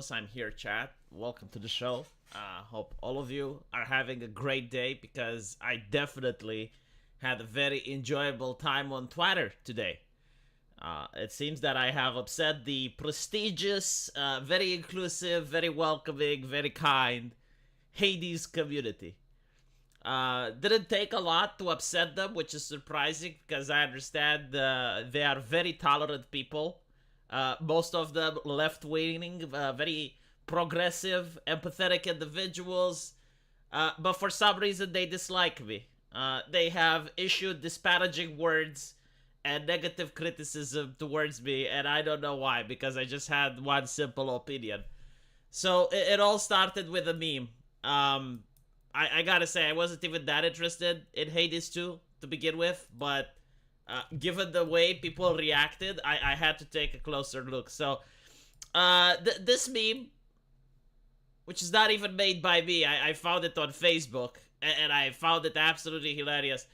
I'm here, chat. Welcome to the show. Hope all of you are having a great day because I definitely had a very enjoyable time on Twitter today. It seems that I have upset the prestigious, very inclusive, very welcoming, very kind Hades community. Didn't take a lot to upset them, which is surprising because I understand they are very tolerant people. Most of them left wing, very progressive, empathetic individuals. But for some reason, they dislike me. They have issued disparaging words and negative criticism towards me, and I don't know why, because I just had one simple opinion. So it all started with a meme. I gotta say, I wasn't even that interested in Hades 2 to begin with, but given the way people reacted, I had to take a closer look. So, this meme, which is not even made by me, I found it on Facebook, and I found it absolutely hilarious.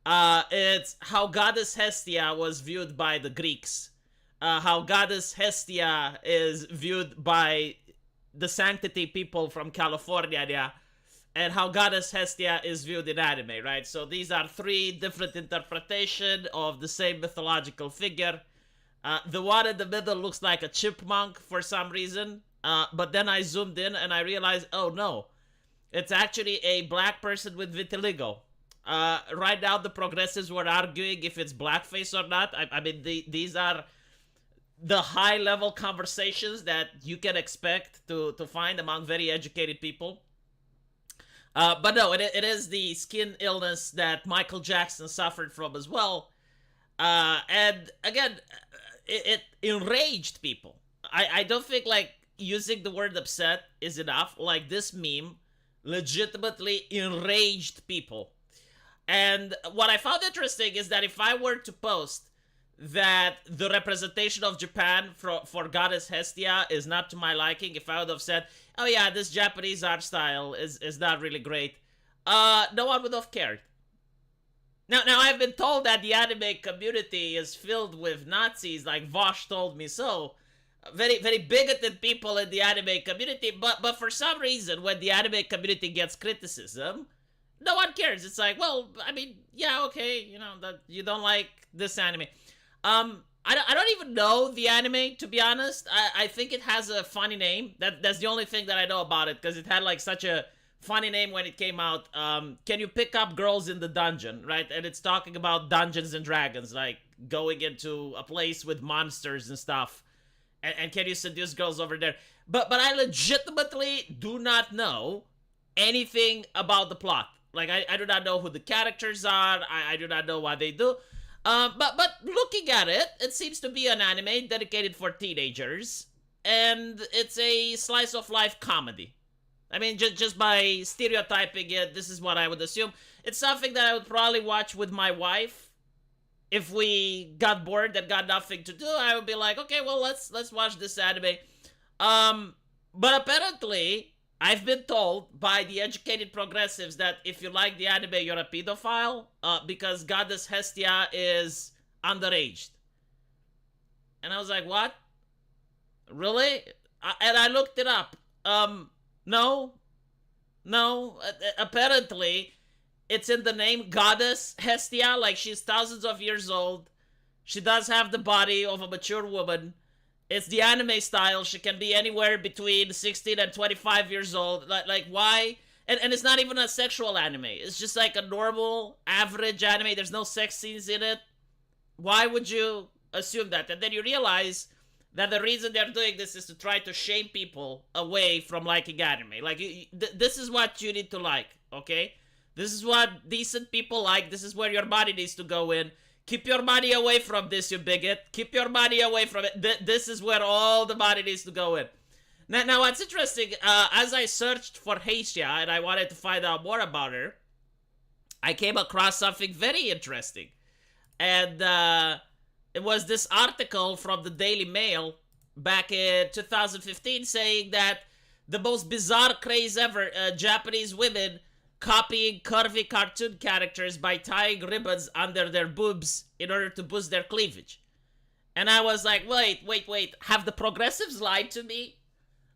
It's how Goddess Hestia was viewed by the Greeks, how Goddess Hestia is viewed by the sanctity people from California, yeah, and how Goddess Hestia is viewed in anime, right? So these are three different interpretations of the same mythological figure. The one in the middle looks like a chipmunk for some reason, but then I zoomed in and I realized, oh no, it's actually a black person with vitiligo. Right now, the progressives were arguing if it's blackface or not. I mean, these are the high-level conversations that you can expect to find among very educated people. But no, it is the skin illness that Michael Jackson suffered from as well. And again, it enraged people. I don't think like using the word upset is enough. Like this meme legitimately enraged people. And what I found interesting is that if I were to post that the representation of Japan for Goddess Hestia is not to my liking, if I would have said, oh yeah, this Japanese art style is not really great, no one would have cared. Now I've been told that the anime community is filled with Nazis, like Vosh told me so. Very, very bigoted people in the anime community, but for some reason, when the anime community gets criticism, no one cares. It's like, well, I mean, yeah, okay, you know, that you don't like this anime. I don't even know the anime, to be honest. I think it has a funny name. That's the only thing that I know about it, because it had like such a funny name when it came out. Can you pick up girls in the dungeon, right? And it's talking about Dungeons and Dragons, like going into a place with monsters and stuff. And can you seduce girls over there? But I legitimately do not know anything about the plot. Like, I do not know who the characters are. I do not know what they do. But looking at it, it seems to be an anime dedicated for teenagers. And it's a slice of life comedy. I mean, just by stereotyping it, this is what I would assume. It's something that I would probably watch with my wife. If we got bored and got nothing to do, I would be like, okay, well, let's watch this anime. But apparently, I've been told by the educated progressives that if you like the anime, you're a pedophile, because Goddess Hestia is underaged. And I was like, what? Really? And I looked it up. No. Apparently, it's in the name Goddess Hestia, like she's thousands of years old. She does have the body of a mature woman. It's the anime style. She can be anywhere between 16 and 25 years old. Like why? And it's not even a sexual anime. It's just like a normal, average anime. There's no sex scenes in it. Why would you assume that? And then you realize that the reason they're doing this is to try to shame people away from liking anime. Like, this is what you need to like, okay? This is what decent people like. This is where your body needs to go in. Keep your money away from this, you bigot. Keep your money away from it. This is where all the money needs to go in. Now what's interesting, as I searched for Hestia and I wanted to find out more about her, I came across something very interesting. And it was this article from the Daily Mail back in 2015 saying that the most bizarre craze ever, Japanese women copying curvy cartoon characters by tying ribbons under their boobs in order to boost their cleavage. And I was like, wait, have the progressives lied to me?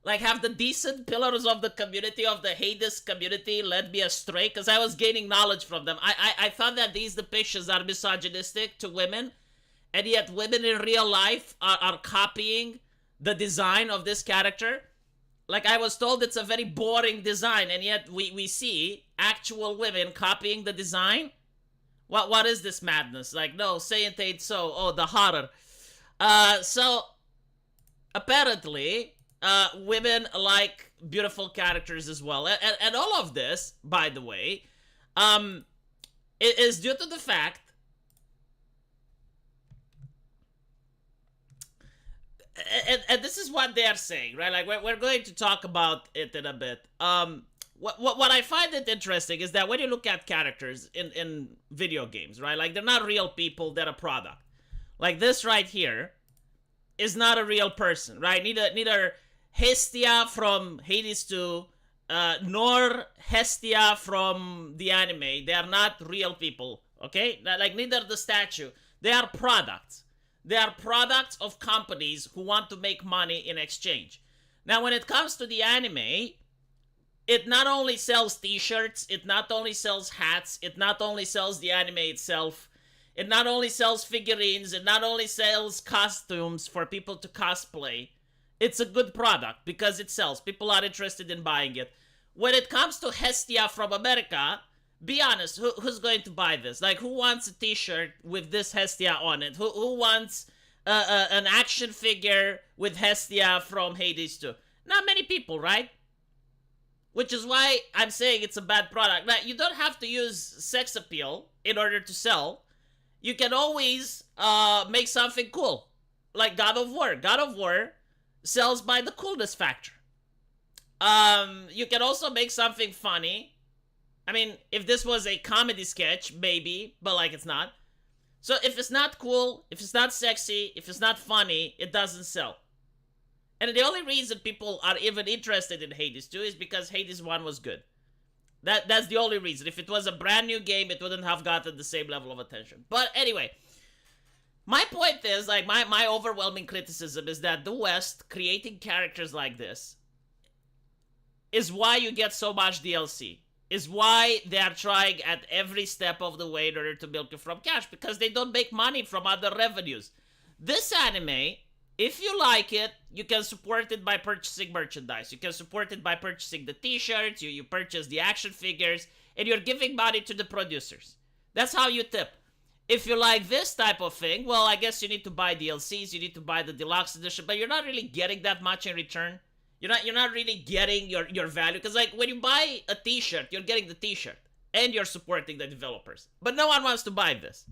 Like, have the decent pillars of the community, of the Hades community, led me astray? Because I was gaining knowledge from them. I thought that these depictions are misogynistic to women, and yet women in real life are copying the design of this character. Like, I was told it's a very boring design, and yet we see actual women copying the design. What is this madness? Like, no, say it ain't so. Oh, the horror. So apparently, women like beautiful characters as well, and all of this, by the way, is due to the fact. And this is what they're saying, right? Like, we're going to talk about it in a bit. What I find it interesting is that when you look at characters in video games, right? Like, they're not real people, they're a product. Like, this right here is not a real person, right? Neither Hestia from Hades 2, nor Hestia from the anime. They are not real people, okay? Like, neither the statue. They are products. They are products of companies who want to make money in exchange. Now, when it comes to the anime, it not only sells t-shirts, it not only sells hats, it not only sells the anime itself, it not only sells figurines, it not only sells costumes for people to cosplay. It's a good product because it sells. People are interested in buying it. When it comes to Hestia from America, be honest, who's going to buy this? Like, who wants a t-shirt with this Hestia on it? Who wants an action figure with Hestia from Hades 2? Not many people, right? Which is why I'm saying it's a bad product. Now, you don't have to use sex appeal in order to sell. You can always make something cool. Like God of War. God of War sells by the coolness factor. You can also make something funny. I mean, if this was a comedy sketch, maybe, but like, it's not. So if it's not cool, if it's not sexy, if it's not funny, it doesn't sell. And the only reason people are even interested in Hades 2 is because Hades 1 was good. That's the only reason. If it was a brand new game, it wouldn't have gotten the same level of attention. But anyway, my point is, like, my overwhelming criticism is that the West creating characters like this is why you get so much DLC. Is why they are trying at every step of the way in order to milk you from cash, because they don't make money from other revenues. This anime, if you like it, you can support it by purchasing merchandise. You can support it by purchasing the t-shirts, you purchase the action figures, and you're giving money to the producers. That's how you tip. If you like this type of thing, well, I guess you need to buy DLCs, you need to buy the deluxe edition, but you're not really getting that much in return. You're not really getting your value, because, like, when you buy a t-shirt, you're getting the t-shirt and you're supporting the developers, but no one wants to buy this.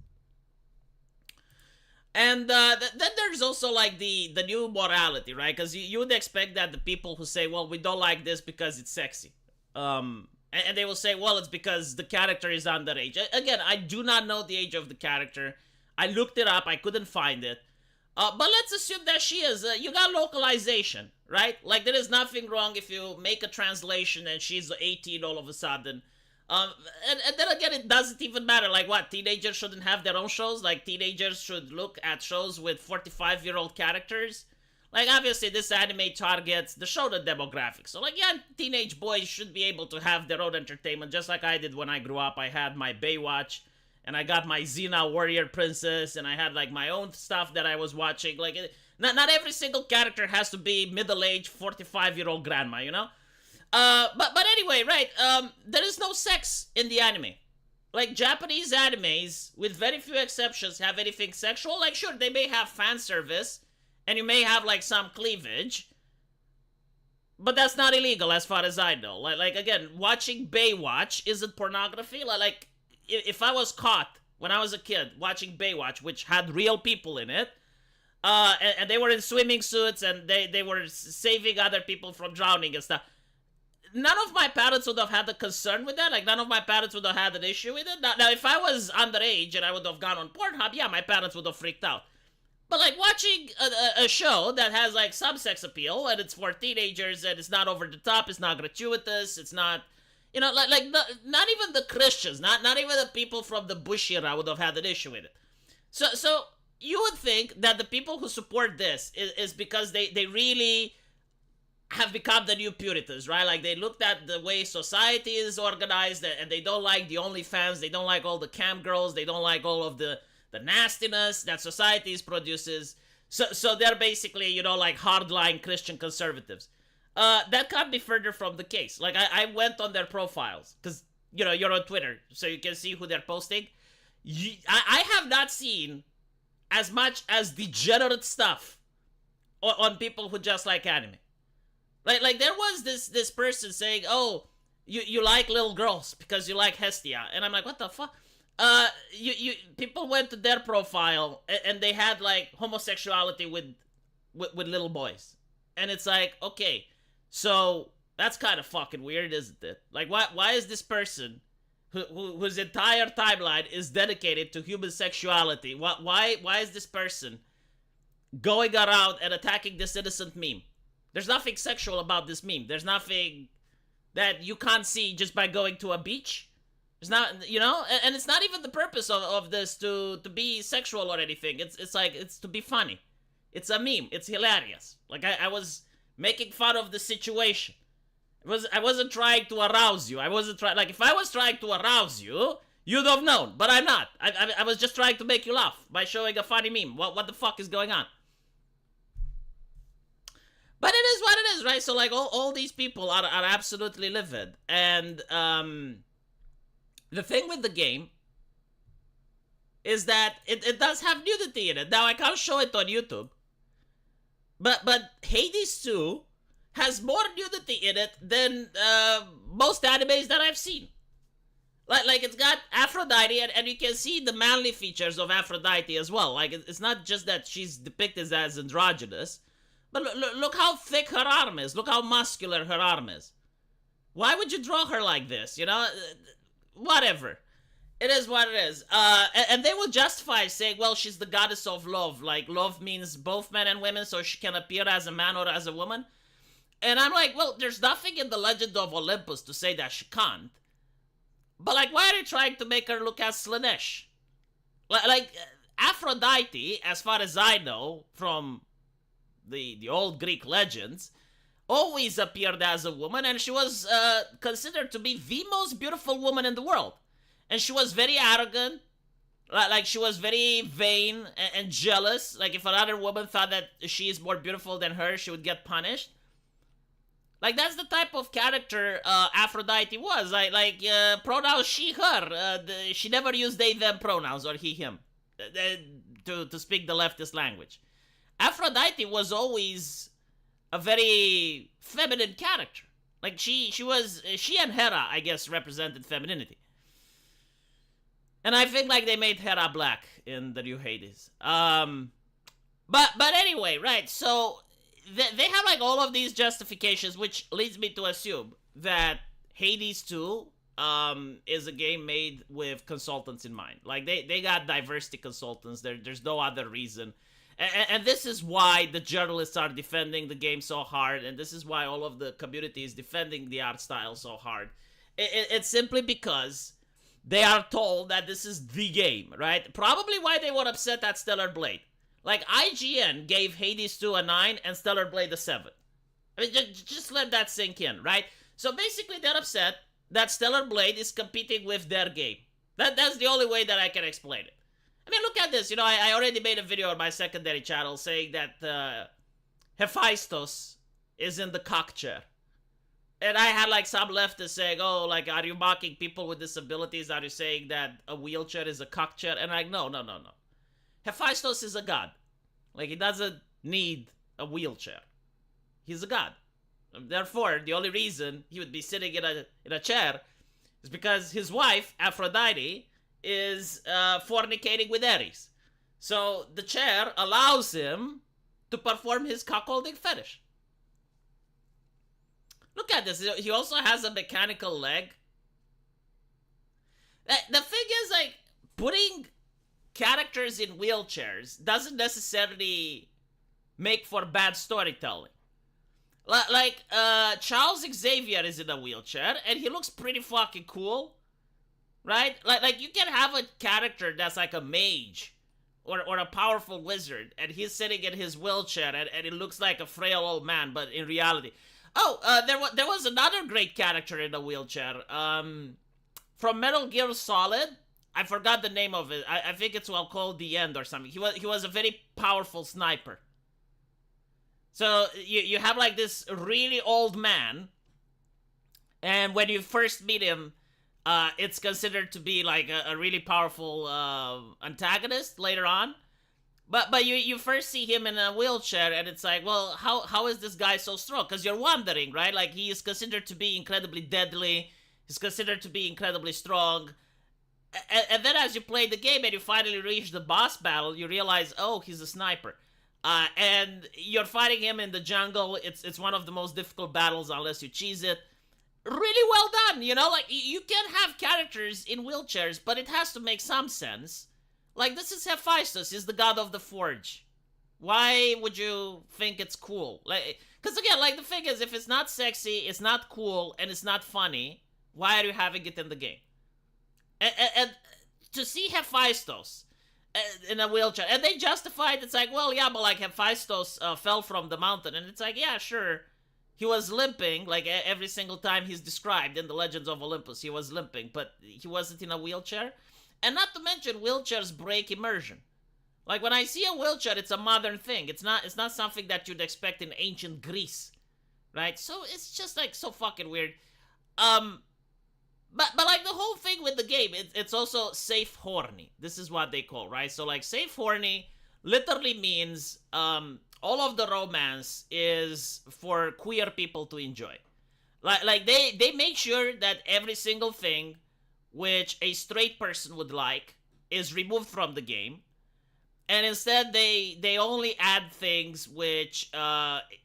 And then there's also, like, the new morality, right? Because you would expect that the people who say, well, we don't like this because it's sexy, and they will say, well, it's because the character is underage. Again, I do not know the age of the character. I looked it up, I couldn't find it. But let's assume that she is. You got localization, right? Like, there is nothing wrong if you make a translation and she's 18 all of a sudden. And then again, it doesn't even matter. Like, what? Teenagers shouldn't have their own shows? Like, teenagers should look at shows with 45-year-old characters? Like, obviously, this anime targets the shonen demographic. So, like, yeah, teenage boys should be able to have their own entertainment, just like I did when I grew up. I had my Baywatch, and I got my Xena Warrior Princess, and I had, like, my own stuff that I was watching. Like, not every single character has to be middle-aged, 45-year-old grandma, you know? But anyway, right, there is no sex in the anime. Like, Japanese animes, with very few exceptions, have anything sexual. Like, sure, they may have fan service, and you may have, like, some cleavage, but that's not illegal as far as I know. Like again, watching Baywatch isn't pornography. Like, if I was caught when I was a kid watching Baywatch, which had real people in it, and they were in swimming suits, and they were saving other people from drowning and stuff, none of my parents would have had a concern with that. Like, none of my parents would have had an issue with it. Now, if I was underage and I would have gone on Pornhub, yeah, my parents would have freaked out. But, like, watching a show that has, like, some sex appeal, and it's for teenagers, and it's not over the top, it's not gratuitous, it's not, you know, not even the Christians, not even the people from the Bush era would have had an issue with it. So you would think that the people who support this is because they really have become the new Puritans, right? Like they looked at the way society is organized, and they don't like the OnlyFans, they don't like all the cam girls, they don't like all of the nastiness that society produces. So they're basically, like hardline Christian conservatives. That can't be further from the case. Like I went on their profiles because you're on Twitter, so you can see who they're posting. I have not seen as much as degenerate stuff on people who just like anime. Like there was this person saying, "Oh, you like little girls because you like Hestia," and I'm like, "What the fuck?" You people went to their profile and they had like homosexuality with little boys, and it's like, okay, so that's kind of fucking weird, isn't it? Like, why is this person whose entire timeline is dedicated to human sexuality? Why is this person going around and attacking this innocent meme? There's nothing sexual about this meme. There's nothing that you can't see just by going to a beach. It's not, and it's not even the purpose of this to be sexual or anything. It's like, it's to be funny. It's a meme. It's hilarious. Like, I was making fun of the situation. I wasn't trying to arouse you. I wasn't trying, like, if I was trying to arouse you, you'd have known, but I'm not. I was just trying to make you laugh by showing a funny meme. What the fuck is going on? But it is what it is, right? So, like, all these people are absolutely livid. And, the thing with the game is that it does have nudity in it. Now, I can't show it on YouTube. But Hades 2 has more nudity in it than most animes that I've seen. Like it's got Aphrodite, and you can see the manly features of Aphrodite as well. Like, it's not just that she's depicted as androgynous. But look how thick her arm is. Look how muscular her arm is. Why would you draw her like this, Whatever. It is what it is. And they will justify saying, well, she's the goddess of love. Like, love means both men and women, so she can appear as a man or as a woman. And I'm like, well, there's nothing in the Legend of Olympus to say that she can't. But, like, why are you trying to make her look as Slanesh? Like, Aphrodite, as far as I know, from the old Greek legends, always appeared as a woman, and she was considered to be the most beautiful woman in the world. And she was very arrogant, like she was very vain and jealous. Like, if another woman thought that she is more beautiful than her, she would get punished. Like, that's the type of character Aphrodite was. Like pronouns she, her. She never used they, them pronouns, or he, him, to speak the leftist language. Aphrodite was always a very feminine character. Like, she and Hera, I guess, represented femininity. And I think, like, they made Hera black in the new Hades. But anyway, right, so they have, like, all of these justifications, which leads me to assume that Hades 2 is a game made with consultants in mind. Like, they got diversity consultants. There's no other reason. And this is why the journalists are defending the game so hard, and this is why all of the community is defending the art style so hard. It's simply because they are told that this is the game, right? Probably why they were upset at Stellar Blade. Like, IGN gave Hades 2 a 9 and Stellar Blade a 7. I mean, just let that sink in, right? So basically, they're upset that Stellar Blade is competing with their game. That's the only way that I can explain it. I mean, look at this. I already made a video on my secondary channel saying that Hephaestus is in the cock chair. And I had, like, some leftists saying, oh, like, are you mocking people with disabilities? Are you saying that a wheelchair is a cock chair? And I'm like, no. Hephaestus is a god. Like, he doesn't need a wheelchair. He's a god. Therefore, the only reason he would be sitting in a chair is because his wife, Aphrodite, is fornicating with Ares. So the chair allows him to perform his cockholding fetish. Look at this. He also has a mechanical leg. The thing is, like, putting characters in wheelchairs doesn't necessarily make for bad storytelling. Like, Charles Xavier is in a wheelchair, and he looks pretty fucking cool. Right? Like you can have a character that's like a mage or a powerful wizard, and he's sitting in his wheelchair, and it looks like a frail old man, but in reality, Oh, there was another great character in a wheelchair. From Metal Gear Solid. I forgot the name of it. I think it's well called The End or something. He was a very powerful sniper. So you have like this really old man, and when you first meet him, it's considered to be like a really powerful antagonist later on. But you first see him in a wheelchair, and it's like, well, how is this guy so strong? Because you're wondering, right? Like, he is considered to be incredibly deadly. He's considered to be incredibly strong. And then as you play the game and you finally reach the boss battle, you realize, oh, he's a sniper. And you're fighting him in the jungle. It's one of the most difficult battles unless you cheese it. Really well done, you know? Like, you can have characters in wheelchairs, but it has to make some sense. Like, this is Hephaestus. He's the god of the forge. Why would you think it's cool? Like, because again, like, the thing is, if it's not sexy, it's not cool, and it's not funny, why are you having it in the game? And to see Hephaestus in a wheelchair, and they justify it, it's like, well, yeah, but like Hephaestus fell from the mountain, and it's like, yeah, sure, he was limping, like every single time he's described in the Legends of Olympus, he was limping, but he wasn't in a wheelchair. And not to mention, wheelchairs break immersion. Like, when I see a wheelchair, it's a modern thing. It's not something that you'd expect in ancient Greece, right? So it's just like so fucking weird. But like the whole thing with the game, it's also safe horny. This is what they call, right? So like safe horny literally means all of the romance is for queer people to enjoy. Like they make sure that every single thing which a straight person would like is removed from the game, and instead they only add things which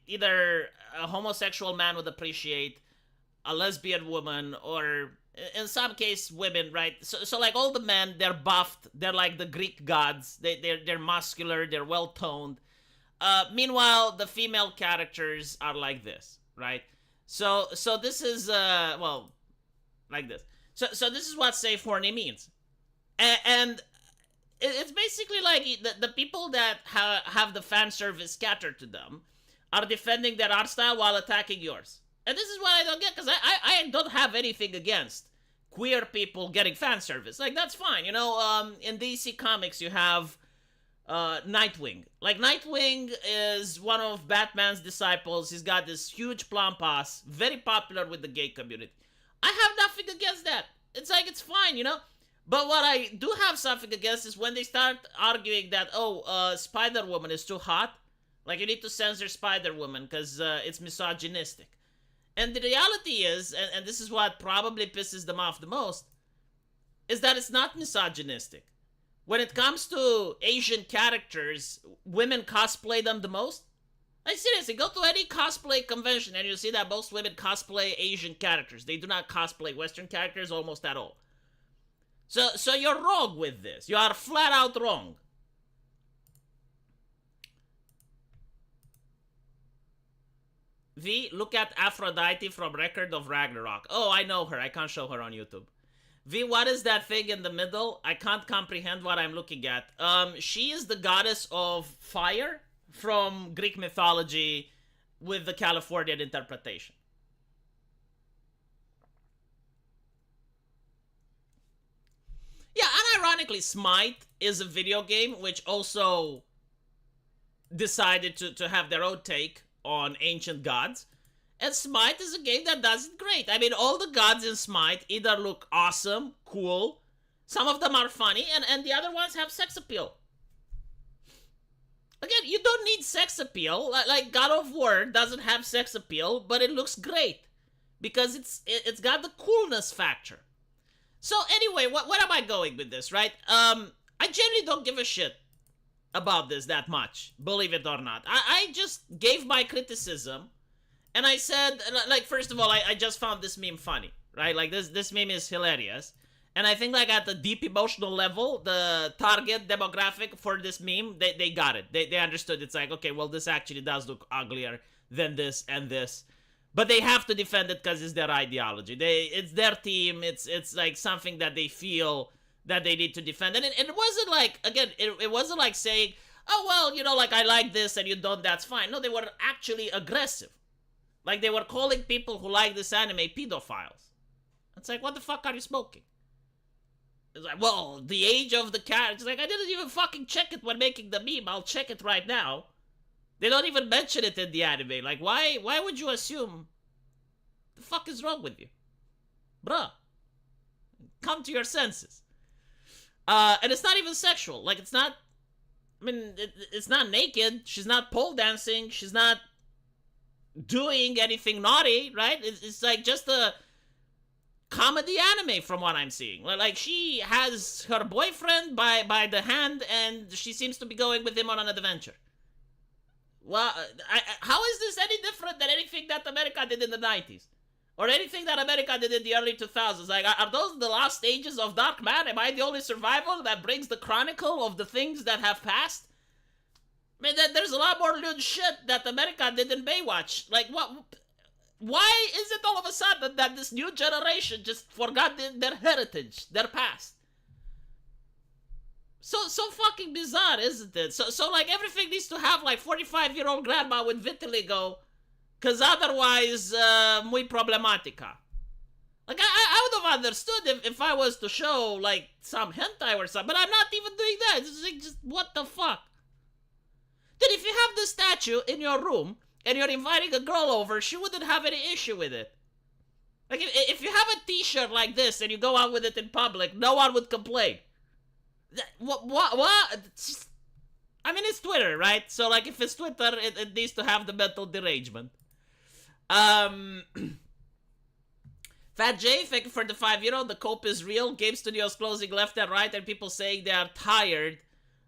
either a homosexual man would appreciate, a lesbian woman, or in some case women, right? So like all the men, they're buffed, they're like the Greek gods, they're muscular, they're well toned. Meanwhile, the female characters are like this, right? So this is well, like this. So this is what safe horny means, and it's basically like the people that have the fan service scattered to them are defending their art style while attacking yours. And this is what I don't get, because I don't have anything against queer people getting fan service. Like, that's fine, you know. In DC Comics, you have Nightwing. Like, Nightwing is one of Batman's disciples. He's got this huge plampas, very popular with the gay community. I have nothing against that. It's like, it's fine, you know. But what I do have something against is when they start arguing that, Spider-Woman is too hot. Like, you need to censor Spider-Woman because it's misogynistic. And the reality is, and this is what probably pisses them off the most, is that it's not misogynistic. When it comes to Asian characters, women cosplay them the most. Like, seriously, go to any cosplay convention and you'll see that most women cosplay Asian characters. They do not cosplay Western characters almost at all. So you're wrong with this. You are flat out wrong. V, look at Aphrodite from Record of Ragnarok. Oh, I know her. I can't show her on YouTube. V, what is that thing in the middle? I can't comprehend what I'm looking at. She is the goddess of fire from Greek mythology with the Californian interpretation. Yeah, unironically, Smite is a video game which also decided to have their own take on ancient gods. And Smite is a game that does it great. I mean, all the gods in Smite either look awesome, cool, some of them are funny, and the other ones have sex appeal. Again, you don't need sex appeal. Like God of War doesn't have sex appeal, but it looks great because it's got the coolness factor. So anyway, what am I going with this, right? I generally don't give a shit about this that much, believe it or not. I just gave my criticism, and I said, like, first of all, I just found this meme funny, right? Like, this meme is hilarious. And I think, like, at the deep emotional level, the target demographic for this meme, they got it. They understood. It's like, okay, well, this actually does look uglier than this and this. But they have to defend it because it's their ideology. It's their team. It's like something that they feel that they need to defend. And it wasn't like, again, it wasn't like saying, oh, well, you know, like, I like this and you don't, that's fine. No, they were actually aggressive. Like they were calling people who like this anime pedophiles. It's like, what the fuck are you smoking? It's like, well, the age of the cat. It's like, I didn't even fucking check it when making the meme. I'll check it right now. They don't even mention it in the anime. Like, why would you assume? The fuck is wrong with you? Bruh. Come to your senses. And it's not even sexual. Like, it's not... I mean, it's not naked. She's not pole dancing. She's not doing anything naughty, right? It's like just a comedy anime from what I'm seeing. Like, she has her boyfriend by the hand, and she seems to be going with him on an adventure. Well, how is this any different than anything that America did in the 90s? Or anything that America did in the early 2000s? Like, are those the last stages of Dark Man? Am I the only survivor that brings the chronicle of the things that have passed? I mean, there's a lot more lewd shit that America did in Baywatch. Like, what? Why is it all of a sudden that this new generation just forgot their heritage, their past? So fucking bizarre, isn't it? So like, everything needs to have, like, 45-year-old grandma with vitiligo, because otherwise, muy problematica. Like, I would have understood if I was to show, like, some hentai or something, but I'm not even doing that. It's like, just, what the fuck? Dude, if you have this statue in your room, and you're inviting a girl over, she wouldn't have any issue with it. Like, if you have a t-shirt like this, and you go out with it in public, no one would complain. What? Just, I mean, it's Twitter, right? So, like, if it's Twitter, it needs to have the mental derangement. Fat J, thank you for the €5. The cope is real. Game studios closing left and right, and people saying they are tired.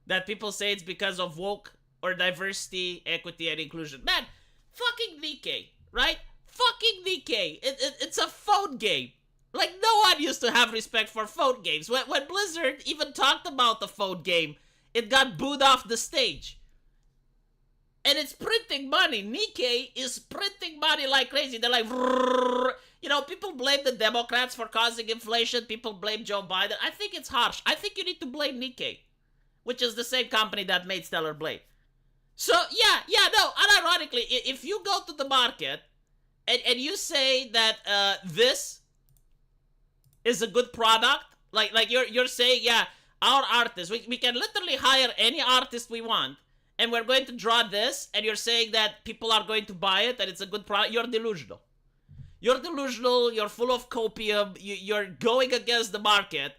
That people say it's because of woke or diversity, equity, and inclusion. Man, fucking Nikkei, right? Fucking Nikkei. It's a phone game. Like, no one used to have respect for phone games. When Blizzard even talked about the phone game, it got booed off the stage. And it's printing money. Nikkei is printing money like crazy. They're like, you know, people blame the Democrats for causing inflation. People blame Joe Biden. I think it's harsh. I think you need to blame Nikkei, which is the same company that made Stellar Blade. So, no, unironically, if you go to the market and you say that this is a good product, like you're saying, yeah, our artists, we can literally hire any artist we want, and we're going to draw this, and you're saying that people are going to buy it, and it's a good product, you're delusional. You're delusional, you're full of copium, you're going against the market.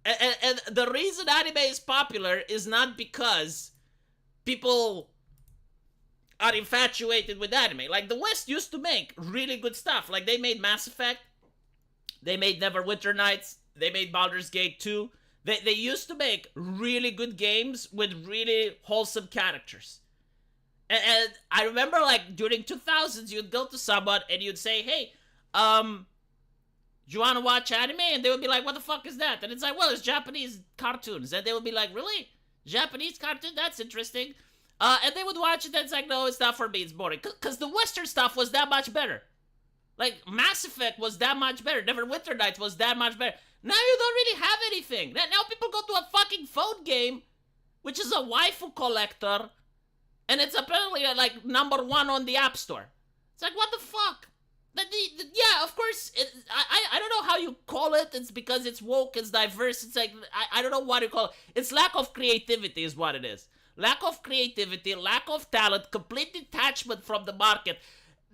And the reason anime is popular is not because people are infatuated with anime. Like, the West used to make really good stuff. Like, they made Mass Effect, they made Neverwinter Nights, they made Baldur's Gate 2. They used to make really good games with really wholesome characters. And I remember, like, during 2000s, you'd go to someone and you'd say, hey, do you want to watch anime? And they would be like, what the fuck is that? And it's like, well, it's Japanese cartoons. And they would be like, really? Japanese cartoon? That's interesting. And they would watch it and it's like, no, it's not for me, it's boring. Because the Western stuff was that much better. Like, Mass Effect was that much better. Neverwinter Nights was that much better. Now you don't really have anything. Now people go to a fucking phone game, which is a waifu collector, and it's apparently like #1 on the App Store. It's like, what the fuck? Yeah, of course, I don't know how you call it. It's because it's woke, it's diverse. It's like, I don't know what you call it. It's lack of creativity is what it is. Lack of creativity, lack of talent, complete detachment from the market.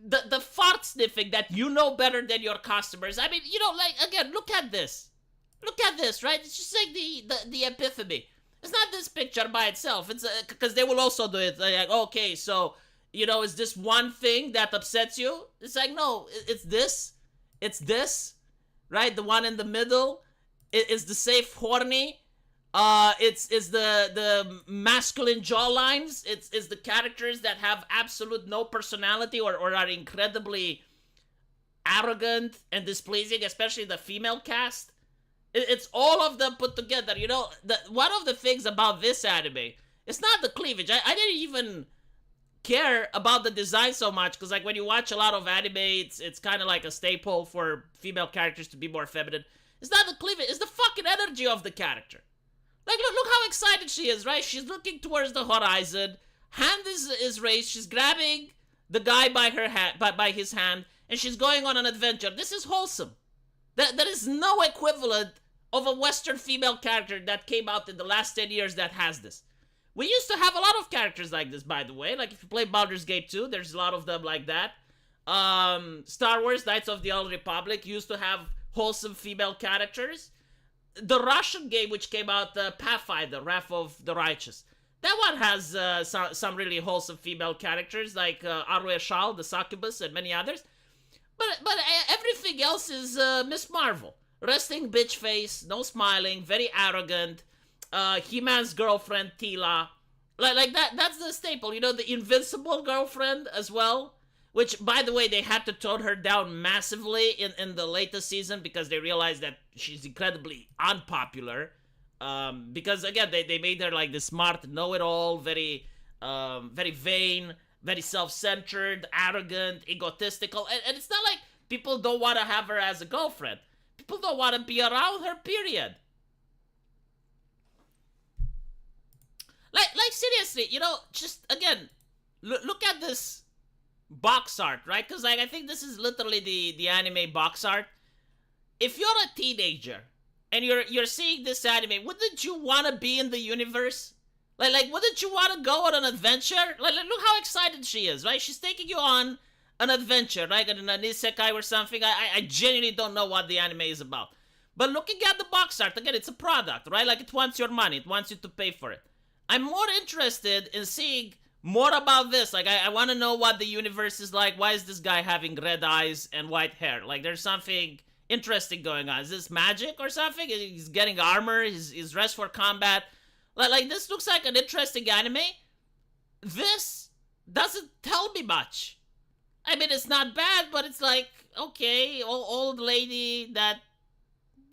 The fart sniffing that you know better than your customers. I mean, you know, like, again, look at this. Look at this, right? It's just like the epiphany. It's not this picture by itself. It's because they will also do it. Like, okay, so, you know, is this one thing that upsets you? It's like, no, it's this. It's this, right? The one in the middle is the safe horny. It's the masculine jawlines. It's the characters that have absolute no personality or are incredibly arrogant and displeasing, especially the female cast. It's all of them put together, you know. One of the things about this anime, it's not the cleavage. I didn't even care about the design so much, because like when you watch a lot of anime, it's kind of like a staple for female characters to be more feminine. It's not the cleavage, it's the fucking energy of the character. Like, look how excited she is, right? She's looking towards the horizon, hand is raised, she's grabbing the guy by her hand, by his hand, and she's going on an adventure. This is wholesome. There is no equivalent of a Western female character that came out in the last 10 years that has this. We used to have a lot of characters like this, by the way. Like, if you play Baldur's Gate 2, there's a lot of them like that. Star Wars Knights of the Old Republic used to have wholesome female characters. The Russian game, which came out, Pathfinder, Wrath of the Righteous, that one has some really wholesome female characters, like Arwe Shal, the succubus, and many others. But everything else is Miss Marvel. Resting bitch face, no smiling, very arrogant. He-Man's girlfriend, Tila. Like that, that's the staple. You know, the Invincible girlfriend as well. Which, by the way, they had to tone her down massively in the latest season because they realized that she's incredibly unpopular. Because, again, they made her like the smart know-it-all, very vain, very self-centered, arrogant, egotistical. And it's not like people don't want to have her as a girlfriend. People don't want to be around her, period. Like seriously, you know, just, again, look at this box art, right? Because, like, I think this is literally the anime box art. If you're a teenager and you're seeing this anime, wouldn't you want to be in the universe? Like, wouldn't you want to go on an adventure? Like, look how excited she is, right? She's taking you on an adventure, right? An isekai or something. I genuinely don't know what the anime is about. But looking at the box art, again, it's a product, right? Like, it wants your money. It wants you to pay for it. I'm more interested in seeing more about this. Like, I want to know what the universe is like. Why is this guy having red eyes and white hair? Like, there's something interesting going on. Is this magic or something? He's getting armor. He's dressed for combat. Like, this looks like an interesting anime. This doesn't tell me much. I mean, it's not bad, but it's like, okay, old lady that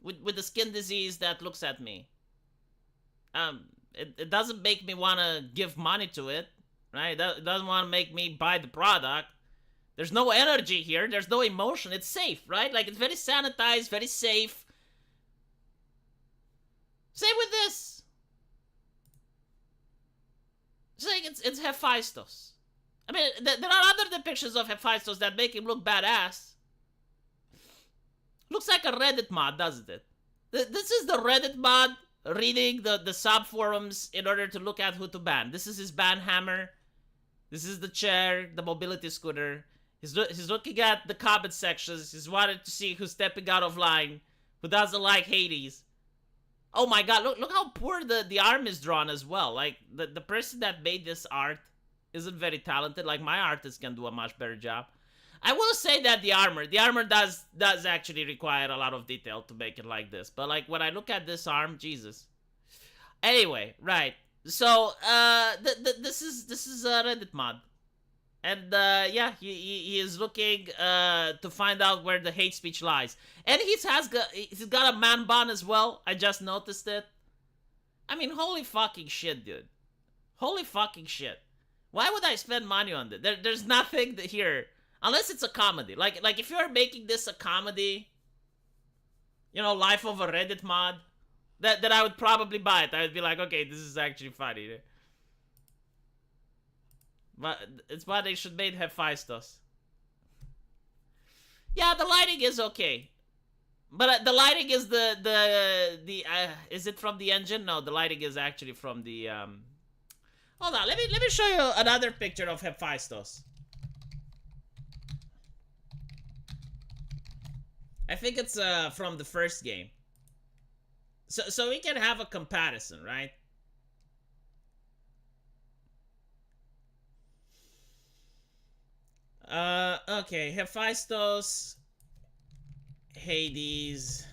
with the skin disease that looks at me. It doesn't make me want to give money to it, right? It doesn't want to make me buy the product. There's no energy here. There's no emotion. It's safe, right? Like, it's very sanitized, very safe. Same with this. It's like, it's Hephaestus. I mean, there are other depictions of Hephaestus that make him look badass. Looks like a Reddit mod, doesn't it? This is the Reddit mod reading the sub forums in order to look at who to ban. This is his ban hammer. This is the chair, the mobility scooter. He's looking at the comment sections. He's wanted to see who's stepping out of line, who doesn't like Hades. Oh my god, look how poor the arm is drawn as well. Like, the person that made this art isn't very talented. Like, my artist can do a much better job. I will say that the armor does actually require a lot of detail to make it like this. But, like, when I look at this arm, Jesus. Anyway, right. So, this is a Reddit mod. And, yeah, he is looking to find out where the hate speech lies. And he's got a man bun as well. I just noticed it. I mean, holy fucking shit, dude. Holy fucking shit. Why would I spend money on this? There's nothing here. Unless it's a comedy. Like if you're making this a comedy, you know, Life of a Reddit mod, that I would probably buy it. I would be like, okay, this is actually funny. But it's what they should make Hephaestus. Yeah, the lighting is okay. But the lighting is is it from the engine? No, the lighting is actually from the Hold on, let me show you another picture of Hephaestus. I think it's from the first game. So we can have a comparison, right? Okay, Hephaestus, Hades.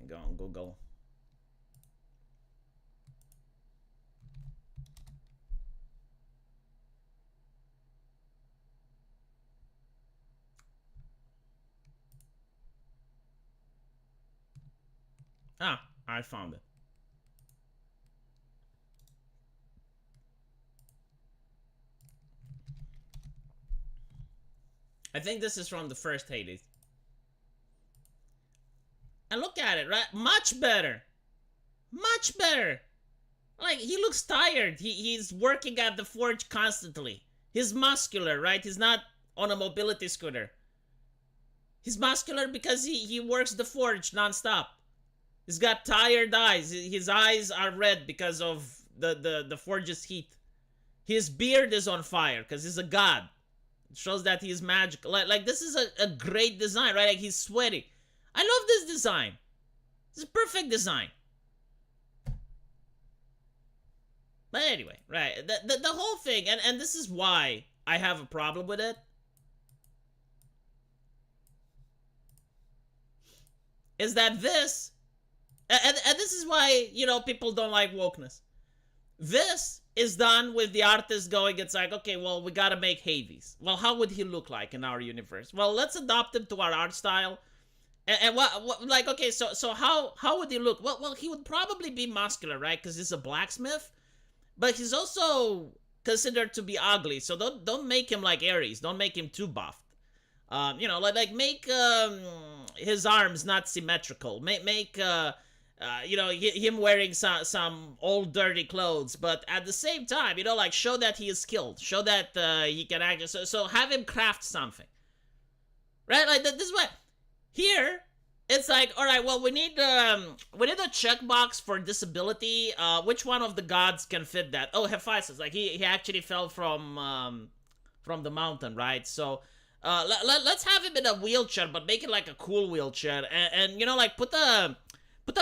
Go on Google. Ah, I found it. I think this is from the first Hades. And look at it, right? Much better. Much better. Like, he looks tired. He's working at the forge constantly. He's muscular, right? He's not on a mobility scooter? He's muscular because he works the forge nonstop. He's got tired eyes. His eyes are red because of the forge's heat. His beard is on fire because he's a god. It shows that he is magical. Like this is a great design, right? Like he's sweaty. I love this design. This is perfect design. But anyway, right, the whole thing, and this is why I have a problem with it, is that this, and this is why, you know, people don't like wokeness. This is done with the artist going, it's like, okay, well, we gotta make Hades. Well, how would he look like in our universe? Well, let's adopt him to our art style. And what like, okay, so how would he look? Well, he would probably be muscular, right? Because he's a blacksmith. But he's also considered to be ugly, so don't make him like Ares. Don't make him too buffed. You know, like make his arms not symmetrical. Make you know, him wearing some old dirty clothes, but at the same time, you know, like show that he is skilled, show that he can act. So have him craft something, right? Like this is what here. It's like, all right, well, we need a checkbox for disability. Which one of the gods can fit that? Oh, Hephaestus, like he actually fell from the mountain, right? So let's have him in a wheelchair, but make it like a cool wheelchair, and you know, like put the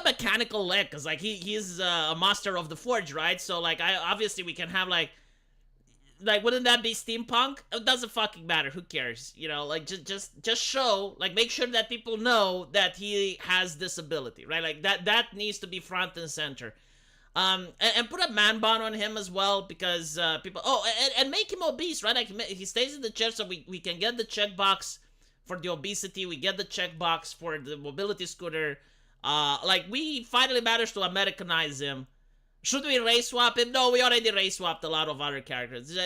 mechanical leg, cause like he's a master of the forge, right? So like obviously we can have like wouldn't that be steampunk? It doesn't fucking matter. Who cares? You know, like just show, like make sure that people know that he has this ability, right? Like that needs to be front and center. And put a man bun on him as well, because people. Oh, and make him obese, right? Like he stays in the chair, so we can get the checkbox for the obesity. We get the checkbox for the mobility scooter. Like we finally managed to Americanize him. Should we race swap him? No, we already race swapped a lot of other characters.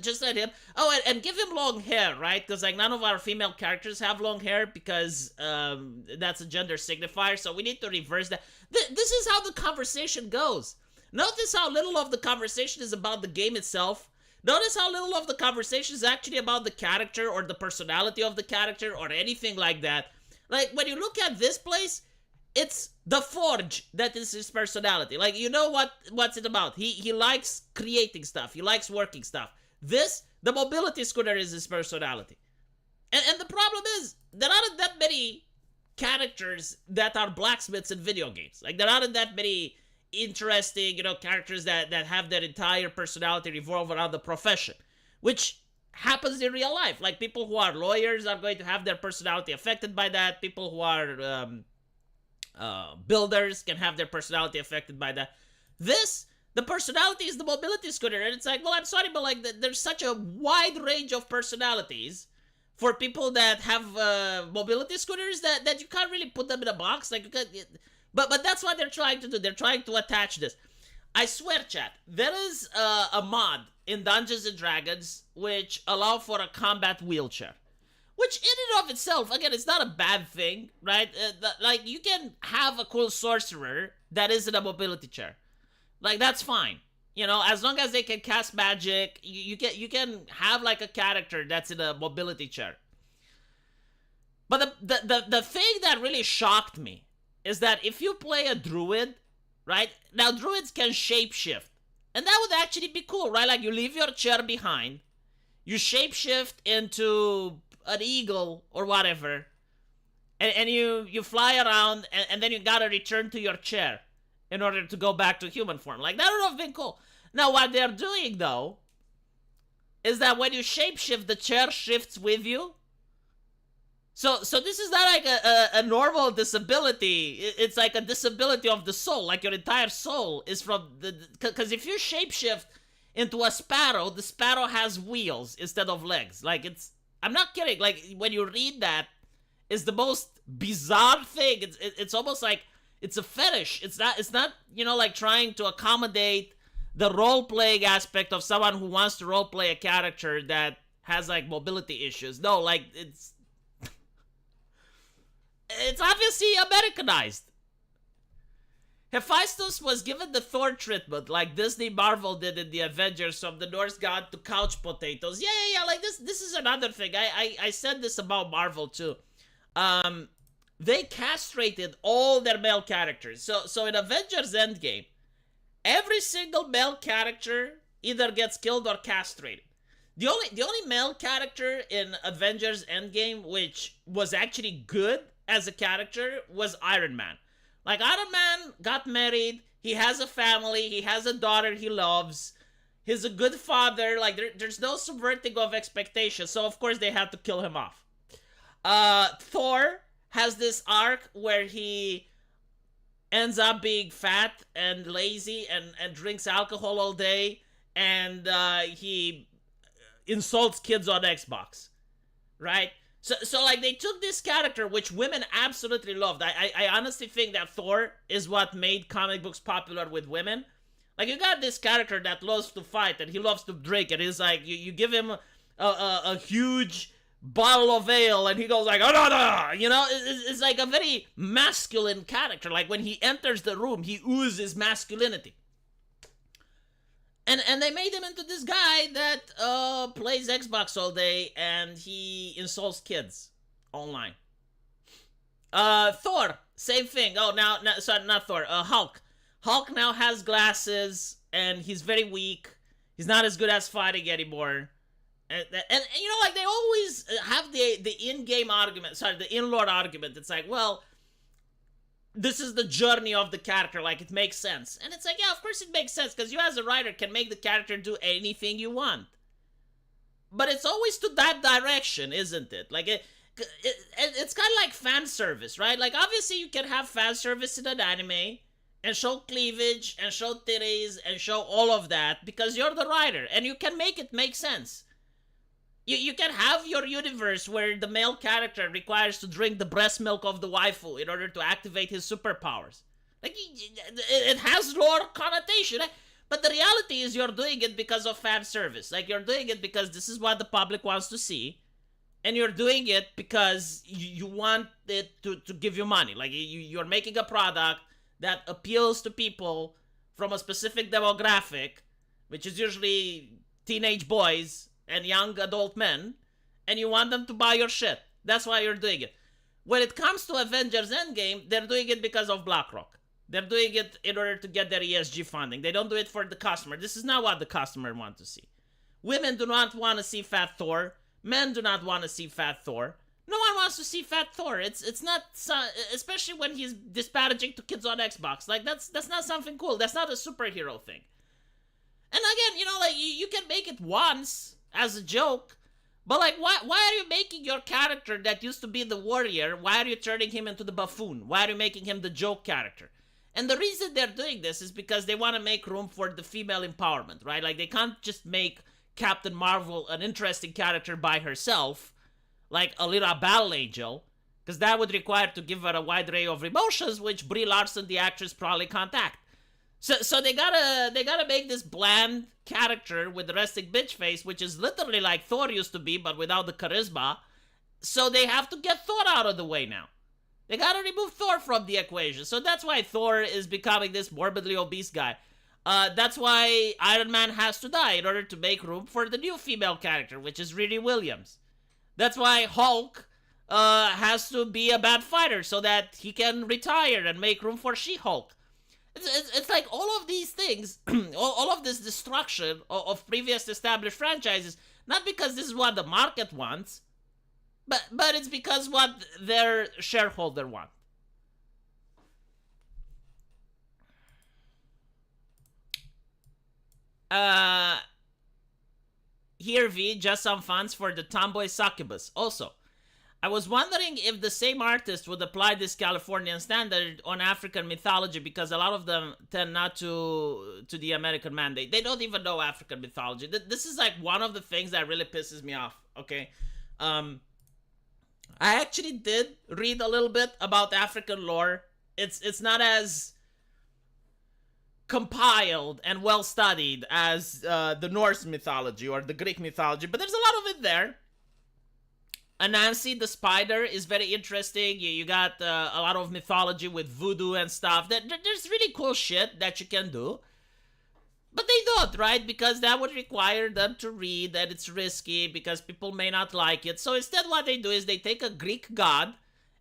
Just let him. Oh, and give him long hair, right? Because like none of our female characters have long hair, because that's a gender signifier. So we need to reverse that. This is how the conversation goes. Notice how little of the conversation is about the game itself. Notice how little of the conversation is actually about the character or the personality of the character or anything like that. Like when you look at this place, it's the forge that is his personality. Like, you know what's it about? He likes creating stuff. He likes working stuff. The mobility scooter is his personality. And the problem is, there aren't that many characters that are blacksmiths in video games. Like, there aren't that many interesting, you know, characters that have their entire personality revolve around the profession. Which happens in real life. Like, people who are lawyers are going to have their personality affected by that. People who are builders can have their personality affected by that. The personality is the mobility scooter, and it's like, well, I'm sorry, but like, there's such a wide range of personalities for people that have mobility scooters that you can't really put them in a box. Like, you can't, but that's what they're trying to do. They're trying to attach this. I swear, chat, there is a mod in Dungeons and Dragons which allow for a combat wheelchair. Which in and of itself, again, it's not a bad thing, right? Like, you can have a cool sorcerer that is in a mobility chair. Like, that's fine. You know, as long as they can cast magic, you can have, like, a character that's in a mobility chair. But the thing that really shocked me is that if you play a druid, right? Now, druids can shapeshift. And that would actually be cool, right? Like, you leave your chair behind, you shapeshift into an eagle or whatever, and you fly around, and then you gotta return to your chair in order to go back to human form. Like, that would have been cool. Now, what they're doing, though, is that when you shapeshift, the chair shifts with you. So this is not like a normal disability. It's like a disability of the soul. Like, your entire soul is from the... Because if you shapeshift into a sparrow, the sparrow has wheels instead of legs. Like, it's... I'm not kidding. Like, when you read that, it's the most bizarre thing. It's almost like it's a fetish. It's not, you know, like trying to accommodate the role-playing aspect of someone who wants to role-play a character that has, like, mobility issues. No, like, it's obviously Americanized. Hephaestus was given the Thor treatment, like Disney Marvel did in the Avengers, from the Norse god to couch potatoes. Yeah. Like this is another thing. I said this about Marvel too. Um, they castrated all their male characters. So in Avengers Endgame, every single male character either gets killed or castrated. The only male character in Avengers Endgame which was actually good as a character was Iron Man. Like, Iron Man got married, he has a family, he has a daughter he loves, he's a good father, like there's no subverting of expectations, so of course they had to kill him off. Thor has this arc where he ends up being fat and lazy and drinks alcohol all day, and he insults kids on Xbox, right? So like they took this character which women absolutely loved. I honestly think that Thor is what made comic books popular with women. Like, you got this character that loves to fight and he loves to drink, and he's like, you give him a huge bottle of ale and he goes like, oh no no, you know, it's like a very masculine character. Like, when he enters the room, he oozes masculinity. And they made him into this guy that plays Xbox all day and he insults kids online. Thor, same thing. Oh, sorry, not Thor. Hulk. Hulk now has glasses and he's very weak. He's not as good as fighting anymore. And you know, like, they always have the in-game argument, the in-lore argument. It's like, well, this is the journey of the character, like, it makes sense. And it's like, yeah, of course it makes sense, because you as a writer can make the character do anything you want. But it's always to that direction, isn't it? Like, it's kind of like fan service, right? Like, obviously you can have fan service in an anime, and show cleavage, and show titties, and show all of that, because you're the writer, and you can make it make sense. You can have your universe where the male character requires to drink the breast milk of the waifu in order to activate his superpowers. Like, it has lore connotation. But the reality is you're doing it because of fan service. Like, you're doing it because this is what the public wants to see. And you're doing it because you want it to give you money. Like, you're making a product that appeals to people from a specific demographic, which is usually teenage boys and young adult men, and you want them to buy your shit. That's why you're doing it. When it comes to Avengers Endgame, they're doing it because of BlackRock. They're doing it in order to get their ESG funding. They don't do it for the customer. This is not what the customer wants to see. Women do not want to see fat Thor. Men do not want to see fat Thor. No one wants to see fat Thor. It's not, especially when he's disparaging to kids on Xbox. Like, that's not something cool. That's not a superhero thing. And again, you know, like, you can make it once as a joke, but like, why are you making your character that used to be the warrior, why are you turning him into the buffoon? Why are you making him the joke character? And the reason they're doing this is because they want to make room for the female empowerment, right? Like, they can't just make Captain Marvel an interesting character by herself, like a little battle angel, because that would require to give her a wide array of emotions, which Brie Larson, the actress, probably can't act. So they gotta make this bland character with the resting bitch face, which is literally like Thor used to be, but without the charisma. So they have to get Thor out of the way now. They gotta remove Thor from the equation. So that's why Thor is becoming this morbidly obese guy. That's why Iron Man has to die in order to make room for the new female character, which is Riri Williams. That's why Hulk has to be a bad fighter so that he can retire and make room for She-Hulk. It's like all of these things, all of this destruction of previous established franchises, not because this is what the market wants, but it's because what their shareholder want. Here, V, just some funds for the tomboy succubus. Also, I was wondering if the same artist would apply this Californian standard on African mythology, because a lot of them tend not to the American mandate. They don't even know African mythology. This is like one of the things that really pisses me off, okay? I actually did read a little bit about African lore. It's not as compiled and well studied as the Norse mythology or the Greek mythology, but there's a lot of it there. Anansi the spider is very interesting. You got a lot of mythology with voodoo and stuff. There's really cool shit that you can do. But they don't, right? Because that would require them to read, and it's risky because people may not like it. So instead, what they do is they take a Greek god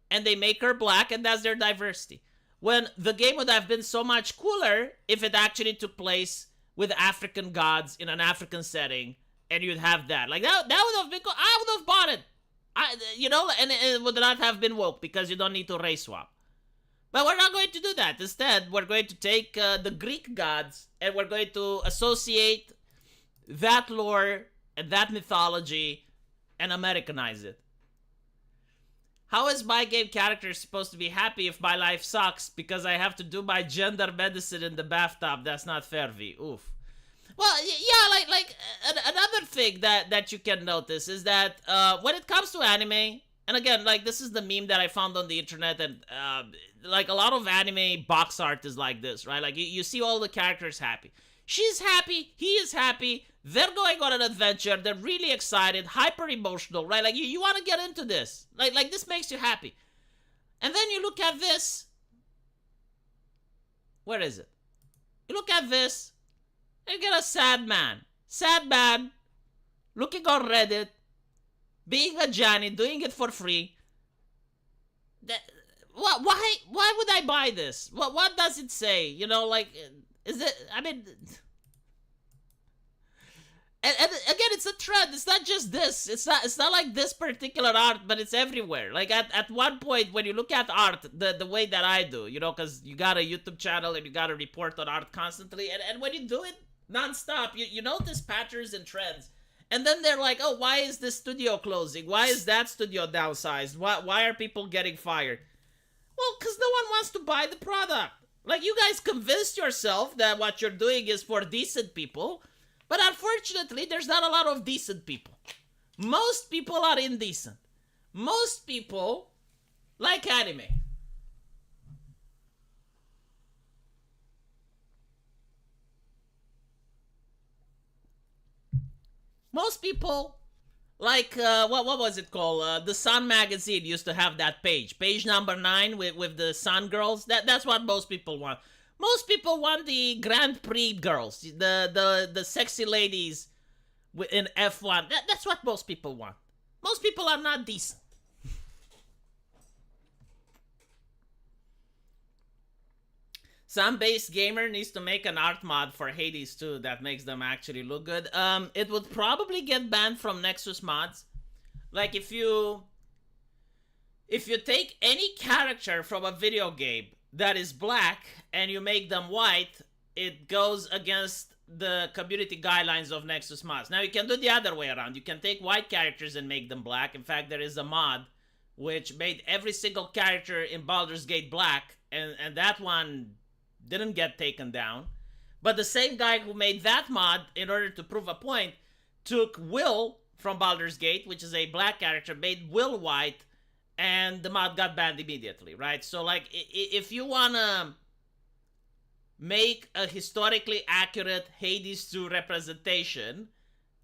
and they make her black, and that's their diversity. When the game would have been so much cooler if it actually took place with African gods in an African setting, and you'd have that. Like, that would have been cool. I would have bought it. And it would not have been woke because you don't need to race swap. But we're not going to do that. Instead, we're going to take the Greek gods and we're going to associate that lore and that mythology and Americanize it. How is my game character supposed to be happy if my life sucks because I have to do my gender medicine in the bathtub? That's not fair, V. Oof. Well, yeah, another thing that you can notice is that when it comes to anime, and again, like, this is the meme that I found on the internet, and like, a lot of anime box art is like this, right? Like, you see all the characters happy. She's happy, he is happy, they're going on an adventure, they're really excited, hyper emotional, right? Like, you want to get into this. Like, this makes you happy. And then you look at this. Where is it? You look at this, and you get a sad man. Sad man, looking on Reddit, being a Johnny, doing it for free. Why would I buy this? What does it say? You know, like, is it, I mean, and again, it's a trend. It's not just this. It's not like this particular art, but it's everywhere. Like, at one point, when you look at art, the way that I do, you know, because you got a YouTube channel and you got to report on art constantly, and when you do it nonstop, you notice patterns and trends. And then they're like, oh, why is this studio closing? Why is that studio downsized? Why are people getting fired? Well, because no one wants to buy the product. Like, you guys convinced yourself that what you're doing is for decent people, but unfortunately, there's not a lot of decent people. Most people are indecent. Most people like anime. Most people, like, what was it called? The Sun magazine used to have that page number 9 with the Sun girls. That's what most people want. Most people want the Grand Prix girls, the sexy ladies in F1. That's what most people want. Most people are not decent. Some base gamer needs to make an art mod for Hades too that makes them actually look good. It would probably get banned from Nexus mods. Like, if you take any character from a video game that is black and you make them white, it goes against the community guidelines of Nexus mods. Now, you can do the other way around. You can take white characters and make them black. In fact, there is a mod which made every single character in Baldur's Gate black, and that one didn't get taken down. But the same guy who made that mod, in order to prove a point, took Will from Baldur's Gate, which is a black character, made Will white, and the mod got banned immediately, right? So, like, if you wanna make a historically accurate Hades 2 representation,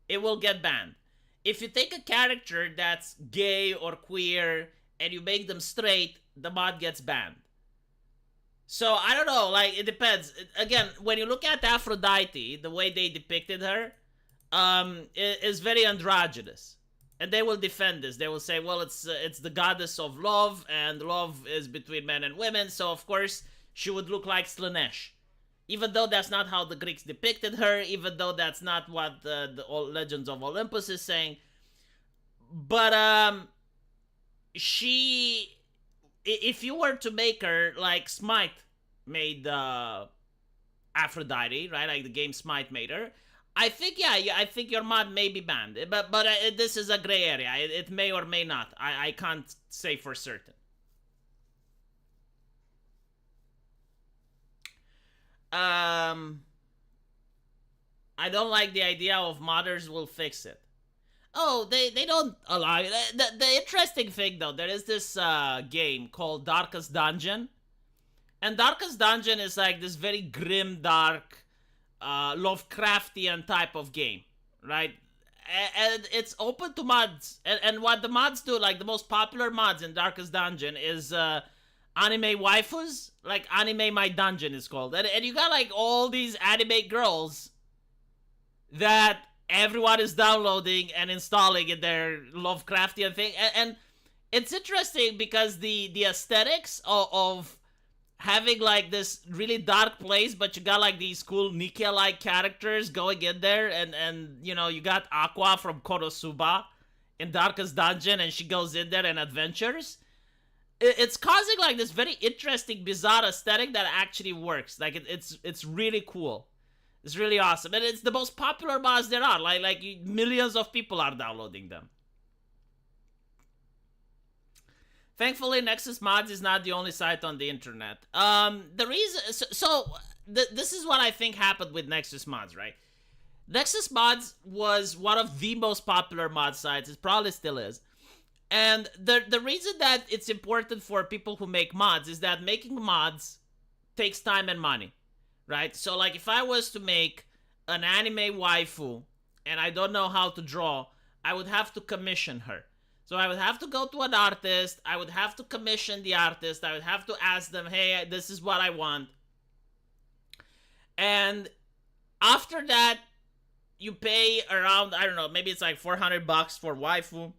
it will get banned. If you take a character that's gay or queer and you make them straight, the mod gets banned. So, I don't know, like, it depends. Again, when you look at Aphrodite, the way they depicted her, is very androgynous. And they will defend this. They will say, well, it's the goddess of love, and love is between men and women, so of course she would look like Slanesh. Even though that's not how the Greeks depicted her, even though that's not what the Legends of Olympus is saying. But, she... If you were to make her like Smite made Aphrodite, right? Like the game Smite made her, I think, yeah, I think your mod may be banned. But this is a gray area. It may or may not. I can't say for certain. I don't like the idea of modders will fix it. Oh, they don't allow you. The interesting thing, though, there is this game called Darkest Dungeon. And Darkest Dungeon is like this very grim, dark, Lovecraftian type of game, right? and it's open to mods. And what the mods do, like the most popular mods in Darkest Dungeon is anime waifus. Like Anime My Dungeon is called. And you got like all these anime girls that everyone is downloading and installing in their Lovecraftian thing. And it's interesting because the aesthetics of having like this really dark place, but you got like these cool Nikia-like characters going in there, and you know, you got Aqua from Konosuba in Darkest Dungeon, and she goes in there and adventures. It's causing like this very interesting, bizarre aesthetic that actually works. Like it's really cool. It's really awesome, and it's the most popular mods there are. Like millions of people are downloading them. Thankfully, Nexus Mods is not the only site on the internet. The reason, this is what I think happened with Nexus Mods, right? Nexus Mods was one of the most popular mod sites. It probably still is. And the reason that it's important for people who make mods is that making mods takes time and money, right? So, like, if I was to make an anime waifu and I don't know how to draw, I would have to commission her. So I would have to go to an artist, I would have to commission the artist, I would have to ask them, hey, this is what I want. And after that, you pay around, I don't know, maybe it's like $400 for waifu.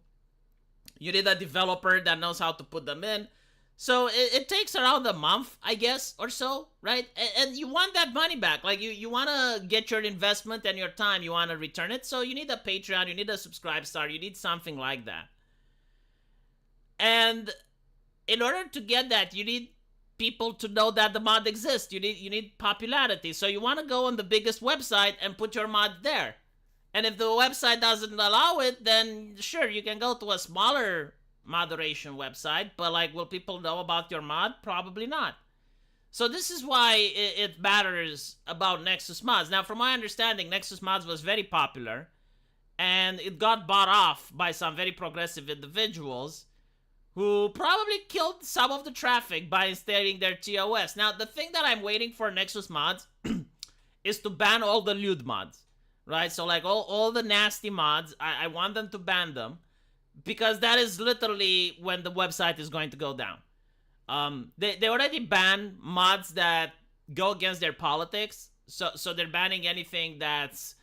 You need a developer that knows how to put them in. So it takes around a month, I guess, or so, right? And you want that money back. Like, you want to get your investment and your time, you want to return it. So you need a Patreon, you need a subscribe star, you need something like that. And in order to get that, you need people to know that the mod exists. You need popularity. So you want to go on the biggest website and put your mod there. And if the website doesn't allow it, then sure, you can go to a smaller moderation website. But like, will people know about your mod? Probably not. So this is why it matters about Nexus Mods. Now, from my understanding, Nexus Mods was very popular. And it got bought off by some very progressive individuals who probably killed some of the traffic by installing their TOS. Now, the thing that I'm waiting for Nexus Mods is to ban all the lewd mods, right? So, like, all the nasty mods, I want them to ban them, because that is literally when the website is going to go down. They already banned mods that go against their politics, so they're banning anything that's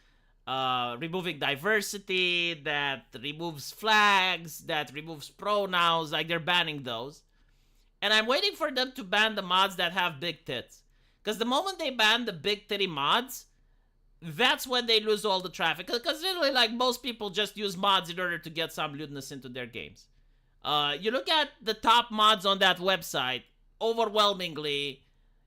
removing diversity, that removes flags, that removes pronouns. Like, they're banning those. And I'm waiting for them to ban the mods that have big tits. Because the moment they ban the big titty mods, that's when they lose all the traffic. Because literally, like, most people just use mods in order to get some lewdness into their games. You look at the top mods on that website, overwhelmingly,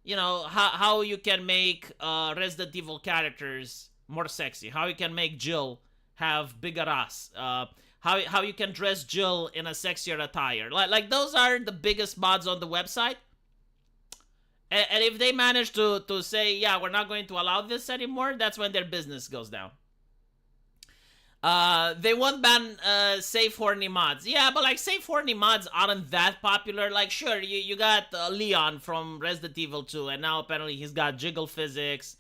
you know, how you can make Resident Evil characters more sexy, how you can make Jill have bigger ass, how you can dress Jill in a sexier attire. Like those are the biggest mods on the website. And if they manage to say, yeah, we're not going to allow this anymore, that's when their business goes down. They won't ban safe horny mods. Yeah, but like, safe horny mods aren't that popular. Like, sure, you got Leon from Resident Evil 2, and now apparently he's got jiggle physics,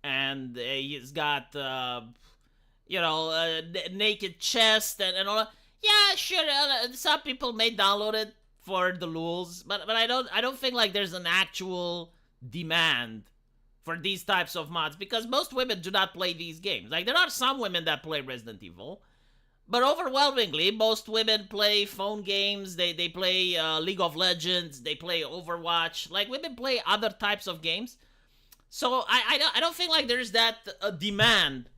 and he's got, naked chest and all that. Yeah, sure, some people may download it for the lulz, but I don't think like there's an actual demand for these types of mods, because most women do not play these games. Like, there are some women that play Resident Evil, but overwhelmingly, most women play phone games, they play League of Legends, they play Overwatch. Like, women play other types of games. So I don't think like there's that demand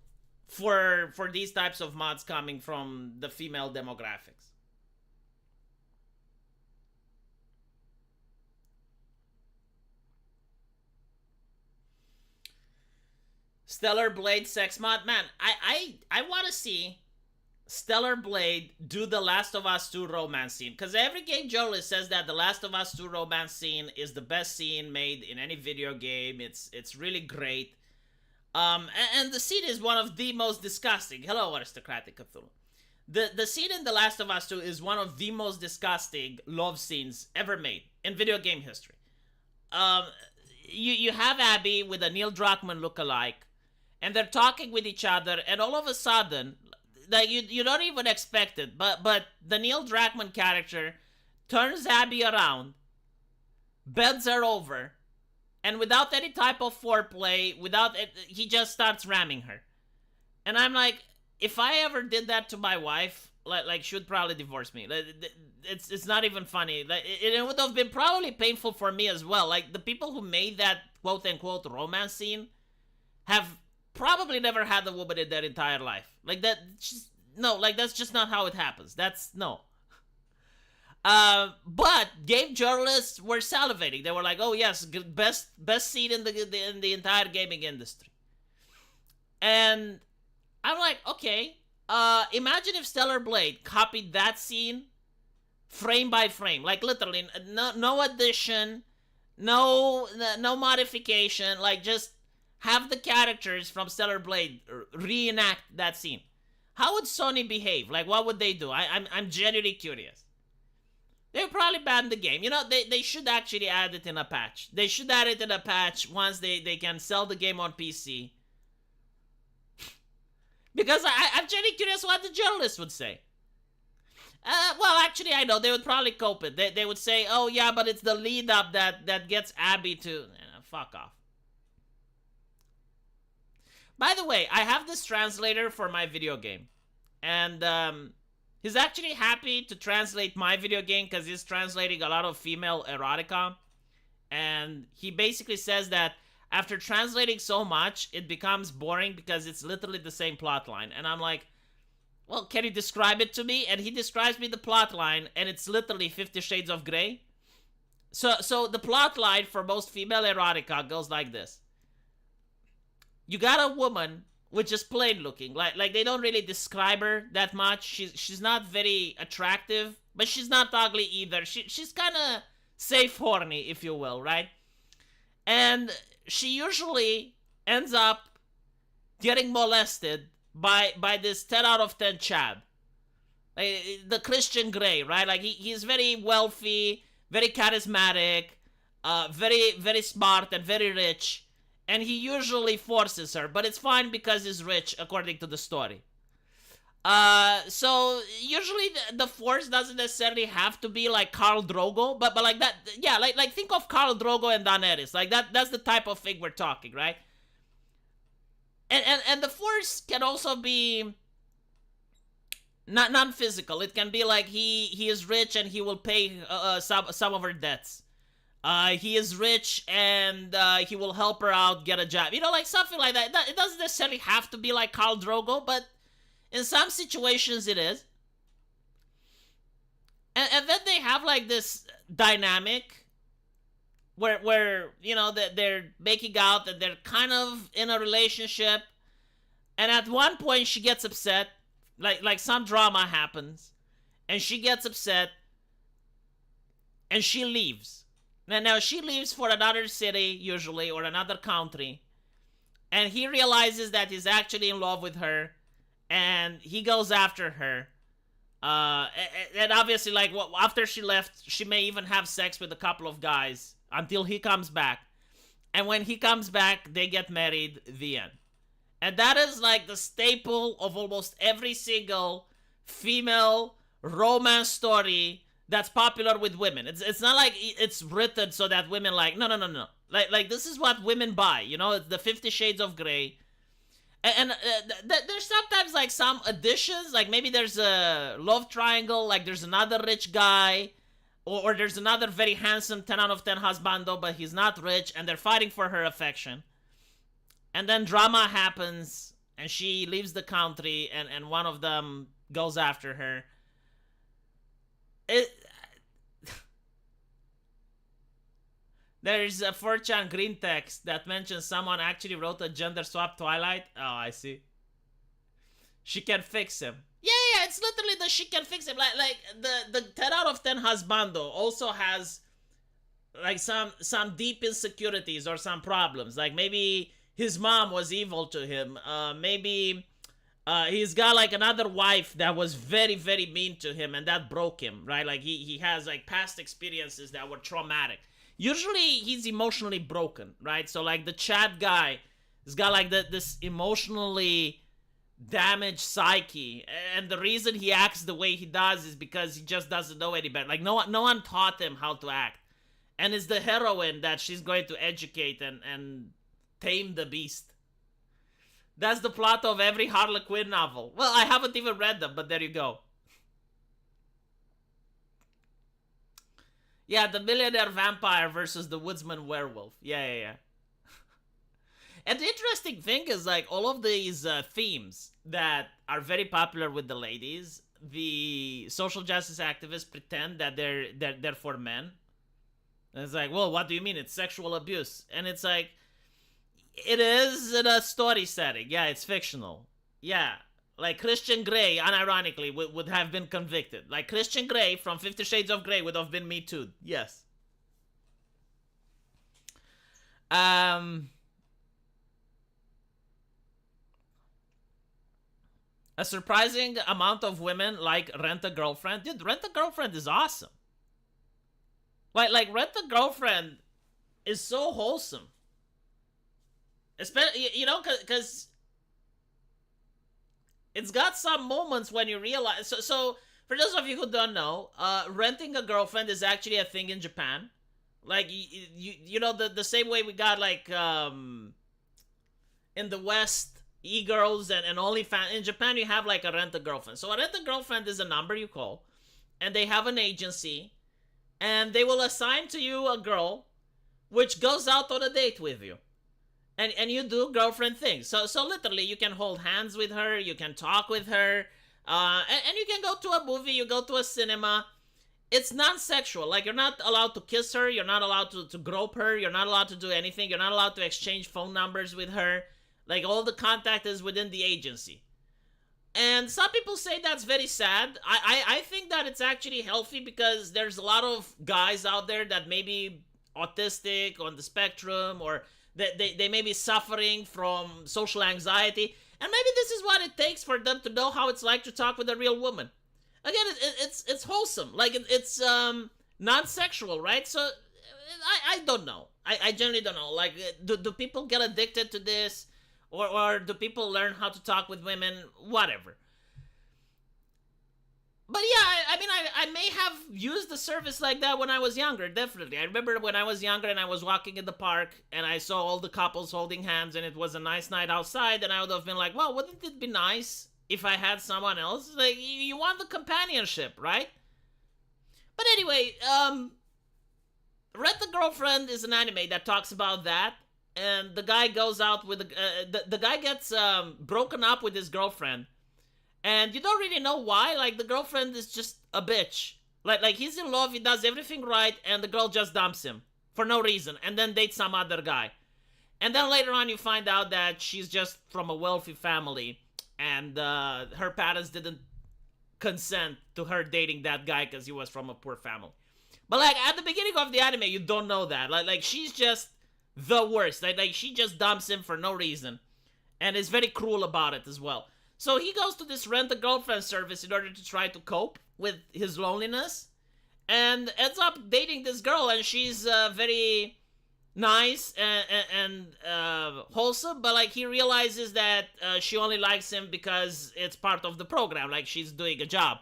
for these types of mods coming from the female demographics. Stellar Blade sex mod, man. I want to see Stellar Blade do the Last of Us 2 romance scene, because every game journalist says that the Last of Us 2 romance scene is the best scene made in any video game. It's really great. And the scene is one of the most disgusting. Hello, Aristocratic Cthulhu. The scene in The Last of Us 2 is one of the most disgusting love scenes ever made in video game history. You have Abby with a Neil Druckmann lookalike, and they're talking with each other, and all of a sudden, like you don't even expect it. But the Neil Druckmann character turns Abby around, bends her over, and without any type of foreplay, without it, he just starts ramming her. And I'm like, if I ever did that to my wife, like she would probably divorce me. It's not even funny. Like it would have been probably painful for me as well. Like the people who made that quote unquote romance scene have probably never had a woman in their entire life. Like that, no, like that's just not how it happens. That's no. But game journalists were salivating. They were like, "Oh yes, best scene in the entire gaming industry." And I'm like, okay. Imagine if Stellar Blade copied that scene frame by frame, like literally, no addition, no modification, like just have the characters from Stellar Blade reenact that scene. How would Sony behave? Like, what would they do? I'm genuinely curious. They would probably ban the game. You know, they should actually add it in a patch. They should add it in a patch once they can sell the game on PC. Because I'm genuinely curious what the journalists would say. Well, actually, I know. They would probably cope it. They would say, oh, yeah, but it's the lead-up that gets Abby to... fuck off. By the way, I have this translator for my video game. And he's actually happy to translate my video game because he's translating a lot of female erotica. And he basically says that after translating so much, it becomes boring because it's literally the same plot line. And I'm like, well, can you describe it to me? And he describes me the plot line, and it's literally 50 Shades of Grey. So the plot line for most female erotica goes like this. You got a woman which is plain looking. Like they don't really describe her that much. She's not very attractive, but she's not ugly either. She's kind of safe horny, if you will, right? And she usually ends up getting molested by this 10 out of 10 Chad. The Christian Grey, right? Like he's very wealthy, very charismatic, very, very smart and very rich. And he usually forces her, but it's fine because he's rich, according to the story. So usually the force doesn't necessarily have to be like Khal Drogo, but like that, yeah, like think of Khal Drogo and Daenerys, like that's the type of thing we're talking, right? And the force can also be not non-physical. It can be like he is rich and he will pay some of her debts. He is rich and he will help her out get a job. You know, like something like that. It doesn't necessarily have to be like Khal Drogo, but in some situations it is. And then they have like this dynamic where you know, that they're making out and they're kind of in a relationship. And at one point she gets upset. Like some drama happens. And she gets upset. And she leaves. Now she leaves for another city, usually, or another country. And he realizes that he's actually in love with her. And he goes after her. And obviously, like, after she left, she may even have sex with a couple of guys until he comes back. And when he comes back, they get married, the end. And that is like the staple of almost every single female romance story that's popular with women. It's not like it's written so that women like, no. Like this is what women buy, you know? It's the 50 Shades of Grey. And there's sometimes like some additions, like maybe there's a love triangle, like there's another rich guy, or there's another very handsome 10 out of 10 husbando, but he's not rich, and they're fighting for her affection. And then drama happens, and she leaves the country, and one of them goes after her. There's a 4chan green text that mentions someone actually wrote a gender swap Twilight. Oh, I see. She can fix him. Yeah, it's literally the she can fix him. Like the 10 out of 10 husbando also has like some deep insecurities or some problems. Like maybe his mom was evil to him. Maybe he's got like another wife that was very, very mean to him and that broke him, right? Like he has like past experiences that were traumatic. Usually he's emotionally broken, right? So like the Chad guy has got like this emotionally damaged psyche, and the reason he acts the way he does is because he just doesn't know any better. Like no one taught him how to act, and it's the heroine that she's going to educate and tame the beast. That's the plot of every Harlequin novel. Well, I haven't even read them, but there you go. Yeah, the millionaire vampire versus the woodsman werewolf. Yeah. And the interesting thing is, like, all of these themes that are very popular with the ladies, the social justice activists pretend that they're for men. And it's like, well, what do you mean? It's sexual abuse. And it's like, it is in a story setting. Yeah, it's fictional. Yeah. Like Christian Grey, unironically, would have been convicted. Like Christian Grey from 50 Shades of Grey would have been Me Too. Yes. Um, a surprising amount of women like Rent a Girlfriend. Dude, Rent a Girlfriend is awesome. Like Rent a Girlfriend is so wholesome. Especially, because it's got some moments when you realize. So for those of you who don't know, renting a girlfriend is actually a thing in Japan. Like the same way we got like in the West e-girls and OnlyFans. In Japan, you have like a rent a girlfriend. So a rent a girlfriend is a number you call, and they have an agency, and they will assign to you a girl, which goes out on a date with you. And you do girlfriend things. So literally, you can hold hands with her, you can talk with her, and you can go to a movie, you go to a cinema. It's non-sexual. Like, you're not allowed to kiss her, you're not allowed to grope her, you're not allowed to do anything, you're not allowed to exchange phone numbers with her. Like, all the contact is within the agency. And some people say that's very sad. I think that it's actually healthy because there's a lot of guys out there that may be autistic, on the spectrum, or they may be suffering from social anxiety, and maybe this is what it takes for them to know how it's like to talk with a real woman. Again, it's wholesome, like it's non-sexual, right? So I don't know. I generally don't know. Like, do people get addicted to this, or do people learn how to talk with women? Whatever. But yeah, I mean, I may have used the service like that when I was younger, definitely. I remember when I was younger and I was walking in the park and I saw all the couples holding hands and it was a nice night outside, and I would have been like, well, wouldn't it be nice if I had someone else? Like, you want the companionship, right? But anyway, Rent a Girlfriend is an anime that talks about that, and the guy goes out with, the guy gets broken up with his girlfriend. And you don't really know why. Like, the girlfriend is just a bitch. Like he's in love, he does everything right, and the girl just dumps him for no reason, and then dates some other guy. And then later on, you find out that she's just from a wealthy family, and her parents didn't consent to her dating that guy because he was from a poor family. But like at the beginning of the anime, you don't know that. Like she's just the worst. Like she just dumps him for no reason, and is very cruel about it as well. So he goes to this rent-a-girlfriend service in order to try to cope with his loneliness, and ends up dating this girl, and she's very nice and wholesome, but like he realizes that she only likes him because it's part of the program, like she's doing a job.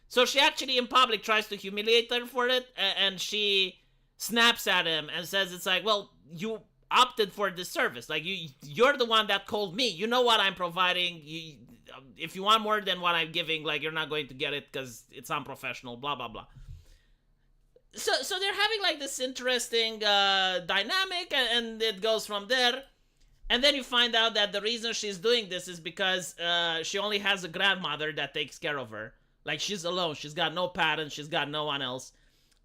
So she actually in public tries to humiliate her for it, and she snaps at him and says, it's like, well, you opted for this service, like you're the one that called me, you know what I'm providing, if you want more than what I'm giving, like, you're not going to get it because it's unprofessional, blah blah blah. So they're having like this interesting dynamic, and it goes from there. And then you find out that the reason she's doing this is because she only has a grandmother that takes care of her. Like, she's alone, she's got no parents, she's got no one else,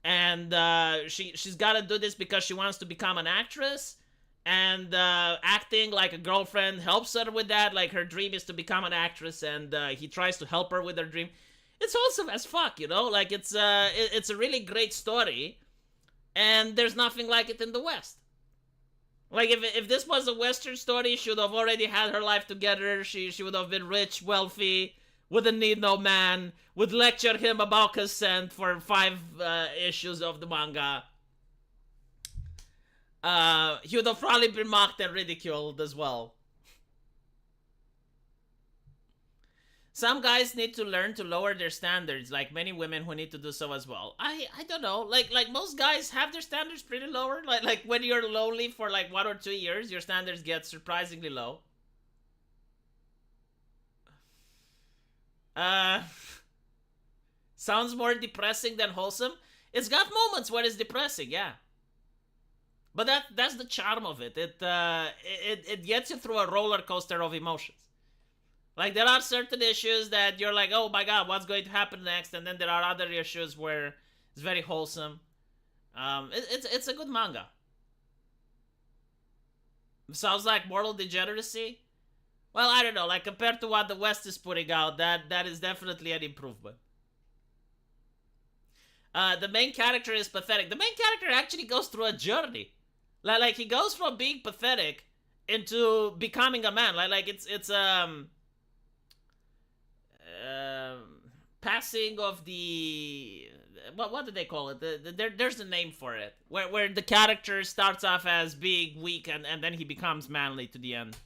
and she's got to do this because she wants to become an actress. And acting like a girlfriend helps her with that. Like, her dream is to become an actress, and he tries to help her with her dream. It's awesome as fuck, you know? Like, it's a really great story, and there's nothing like it in the West. Like, if this was a Western story, she would have already had her life together. She would have been rich, wealthy, wouldn't need no man, would lecture him about consent for 5 issues of the manga. He would have probably been mocked and ridiculed as well. Some guys need to learn to lower their standards, like many women who need to do so as well. I don't know. Like most guys have their standards pretty lower. Like when you're lonely for like 1 or 2 years, your standards get surprisingly low. Uh Sounds more depressing than wholesome. It's got moments where it's depressing, yeah. But that's the charm of it. It gets you through a roller coaster of emotions. Like there are certain issues that you're like, oh my god, what's going to happen next? And then there are other issues where it's very wholesome. It's a good manga. Sounds like moral degeneracy. Well, I don't know. Like compared to what the West is putting out, that is definitely an improvement. The main character is pathetic. The main character actually goes through a journey. Like he goes from being pathetic into becoming a man. Like it's passing of the what do they call it? There's a name for it where the character starts off as being weak and then he becomes manly to the end.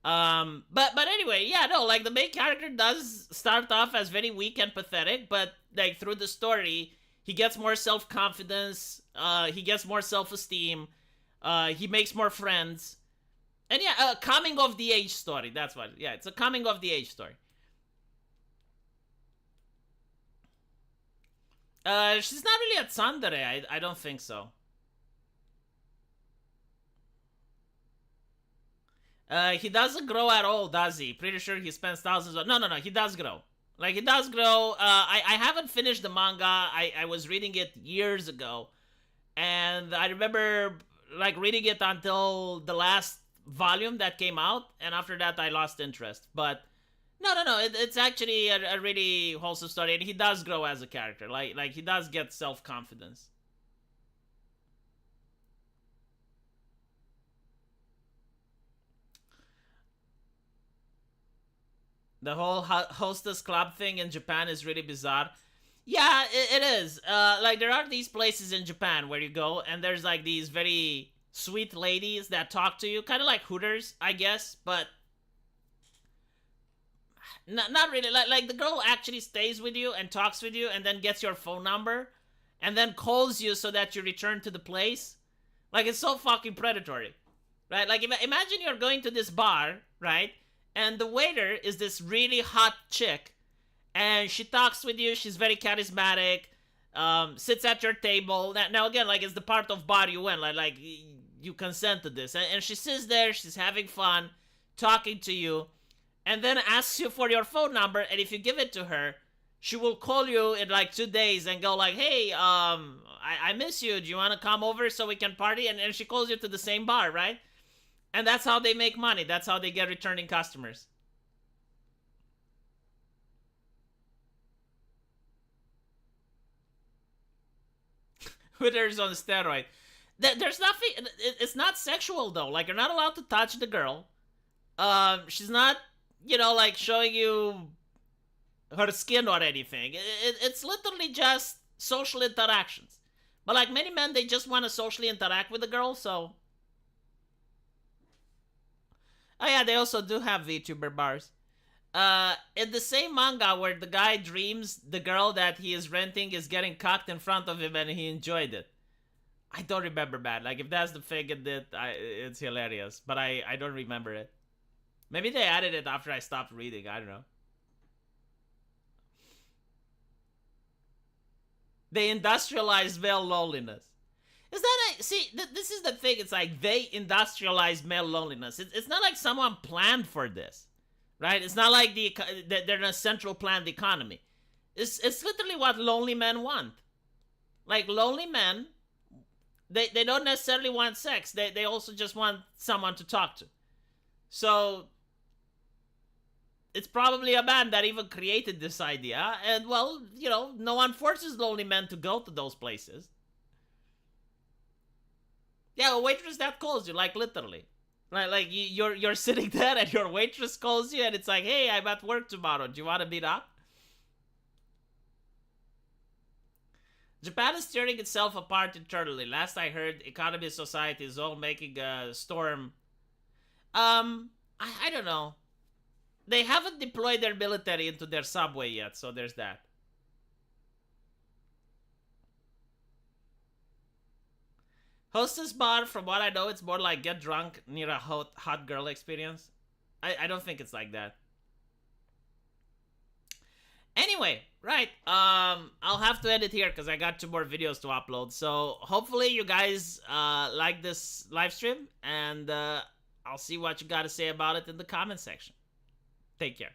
But anyway, yeah, no, like the main character does start off as very weak and pathetic, but like through the story, he gets more self confidence. He gets more self esteem. He makes more friends, and yeah, a coming of the age story. That's what. Yeah, it's a coming of the age story. She's not really a tsundere. I don't think so. He doesn't grow at all, does he? Pretty sure he spends thousands of... No. He does grow. Like, he does grow. I haven't finished the manga. I was reading it years ago. And I remember, like, reading it until the last volume that came out. And after that, I lost interest. But, no. It's actually a really wholesome story. And he does grow as a character. Like he does get self-confidence. The whole hostess club thing in Japan is really bizarre. Yeah, it is. Like there are these places in Japan where you go and there's like these very sweet ladies that talk to you, kind of like Hooters, I guess, but not really. Like the girl actually stays with you and talks with you and then gets your phone number and then calls you so that you return to the place. Like it's so fucking predatory, right? Like imagine you're going to this bar, right? And the waiter is this really hot chick, and she talks with you. She's very charismatic. Sits at your table. Now again, like it's the part of bar you win. Like you consent to this, and she sits there. She's having fun, talking to you, and then asks you for your phone number. And if you give it to her, she will call you in like 2 days and go like, "Hey, I miss you. Do you want to come over so we can party?" And she calls you to the same bar, right? And that's how they make money. That's how they get returning customers. Hooters on steroid. There's nothing. It's not sexual though. Like you're not allowed to touch the girl. She's not, like showing you her skin or anything. It's literally just social interactions. But like many men, they just want to socially interact with the girl. So, oh yeah, they also do have VTuber bars. In the same manga where the guy dreams the girl that he is renting is getting cocked in front of him and he enjoyed it. I don't remember that. Like, if that's the thing it did, it's hilarious. But I don't remember it. Maybe they added it after I stopped reading. I don't know. They industrialized male loneliness. Is that see? This is the thing. It's like they industrialized male loneliness. It's not like someone planned for this, right? It's not like they're in a central planned economy. It's literally what lonely men want. Like lonely men, they don't necessarily want sex. They also just want someone to talk to. So it's probably a man that even created this idea. And well, no one forces lonely men to go to those places. Yeah, a waitress that calls you, like literally. Like you're sitting there and your waitress calls you and it's like, hey, I'm at work tomorrow. Do you want to meet up? Japan is tearing itself apart internally. Last I heard, economy society is all making a storm. I don't know. they haven't deployed their military into their subway yet, so there's that. Hostess bar, from what I know, it's more like get drunk near a hot girl experience. I don't think it's like that. Anyway, right. I'll have to end it here because I got 2 more videos to upload. So hopefully you guys like this live stream, and I'll see what you got to say about it in the comment section. Take care.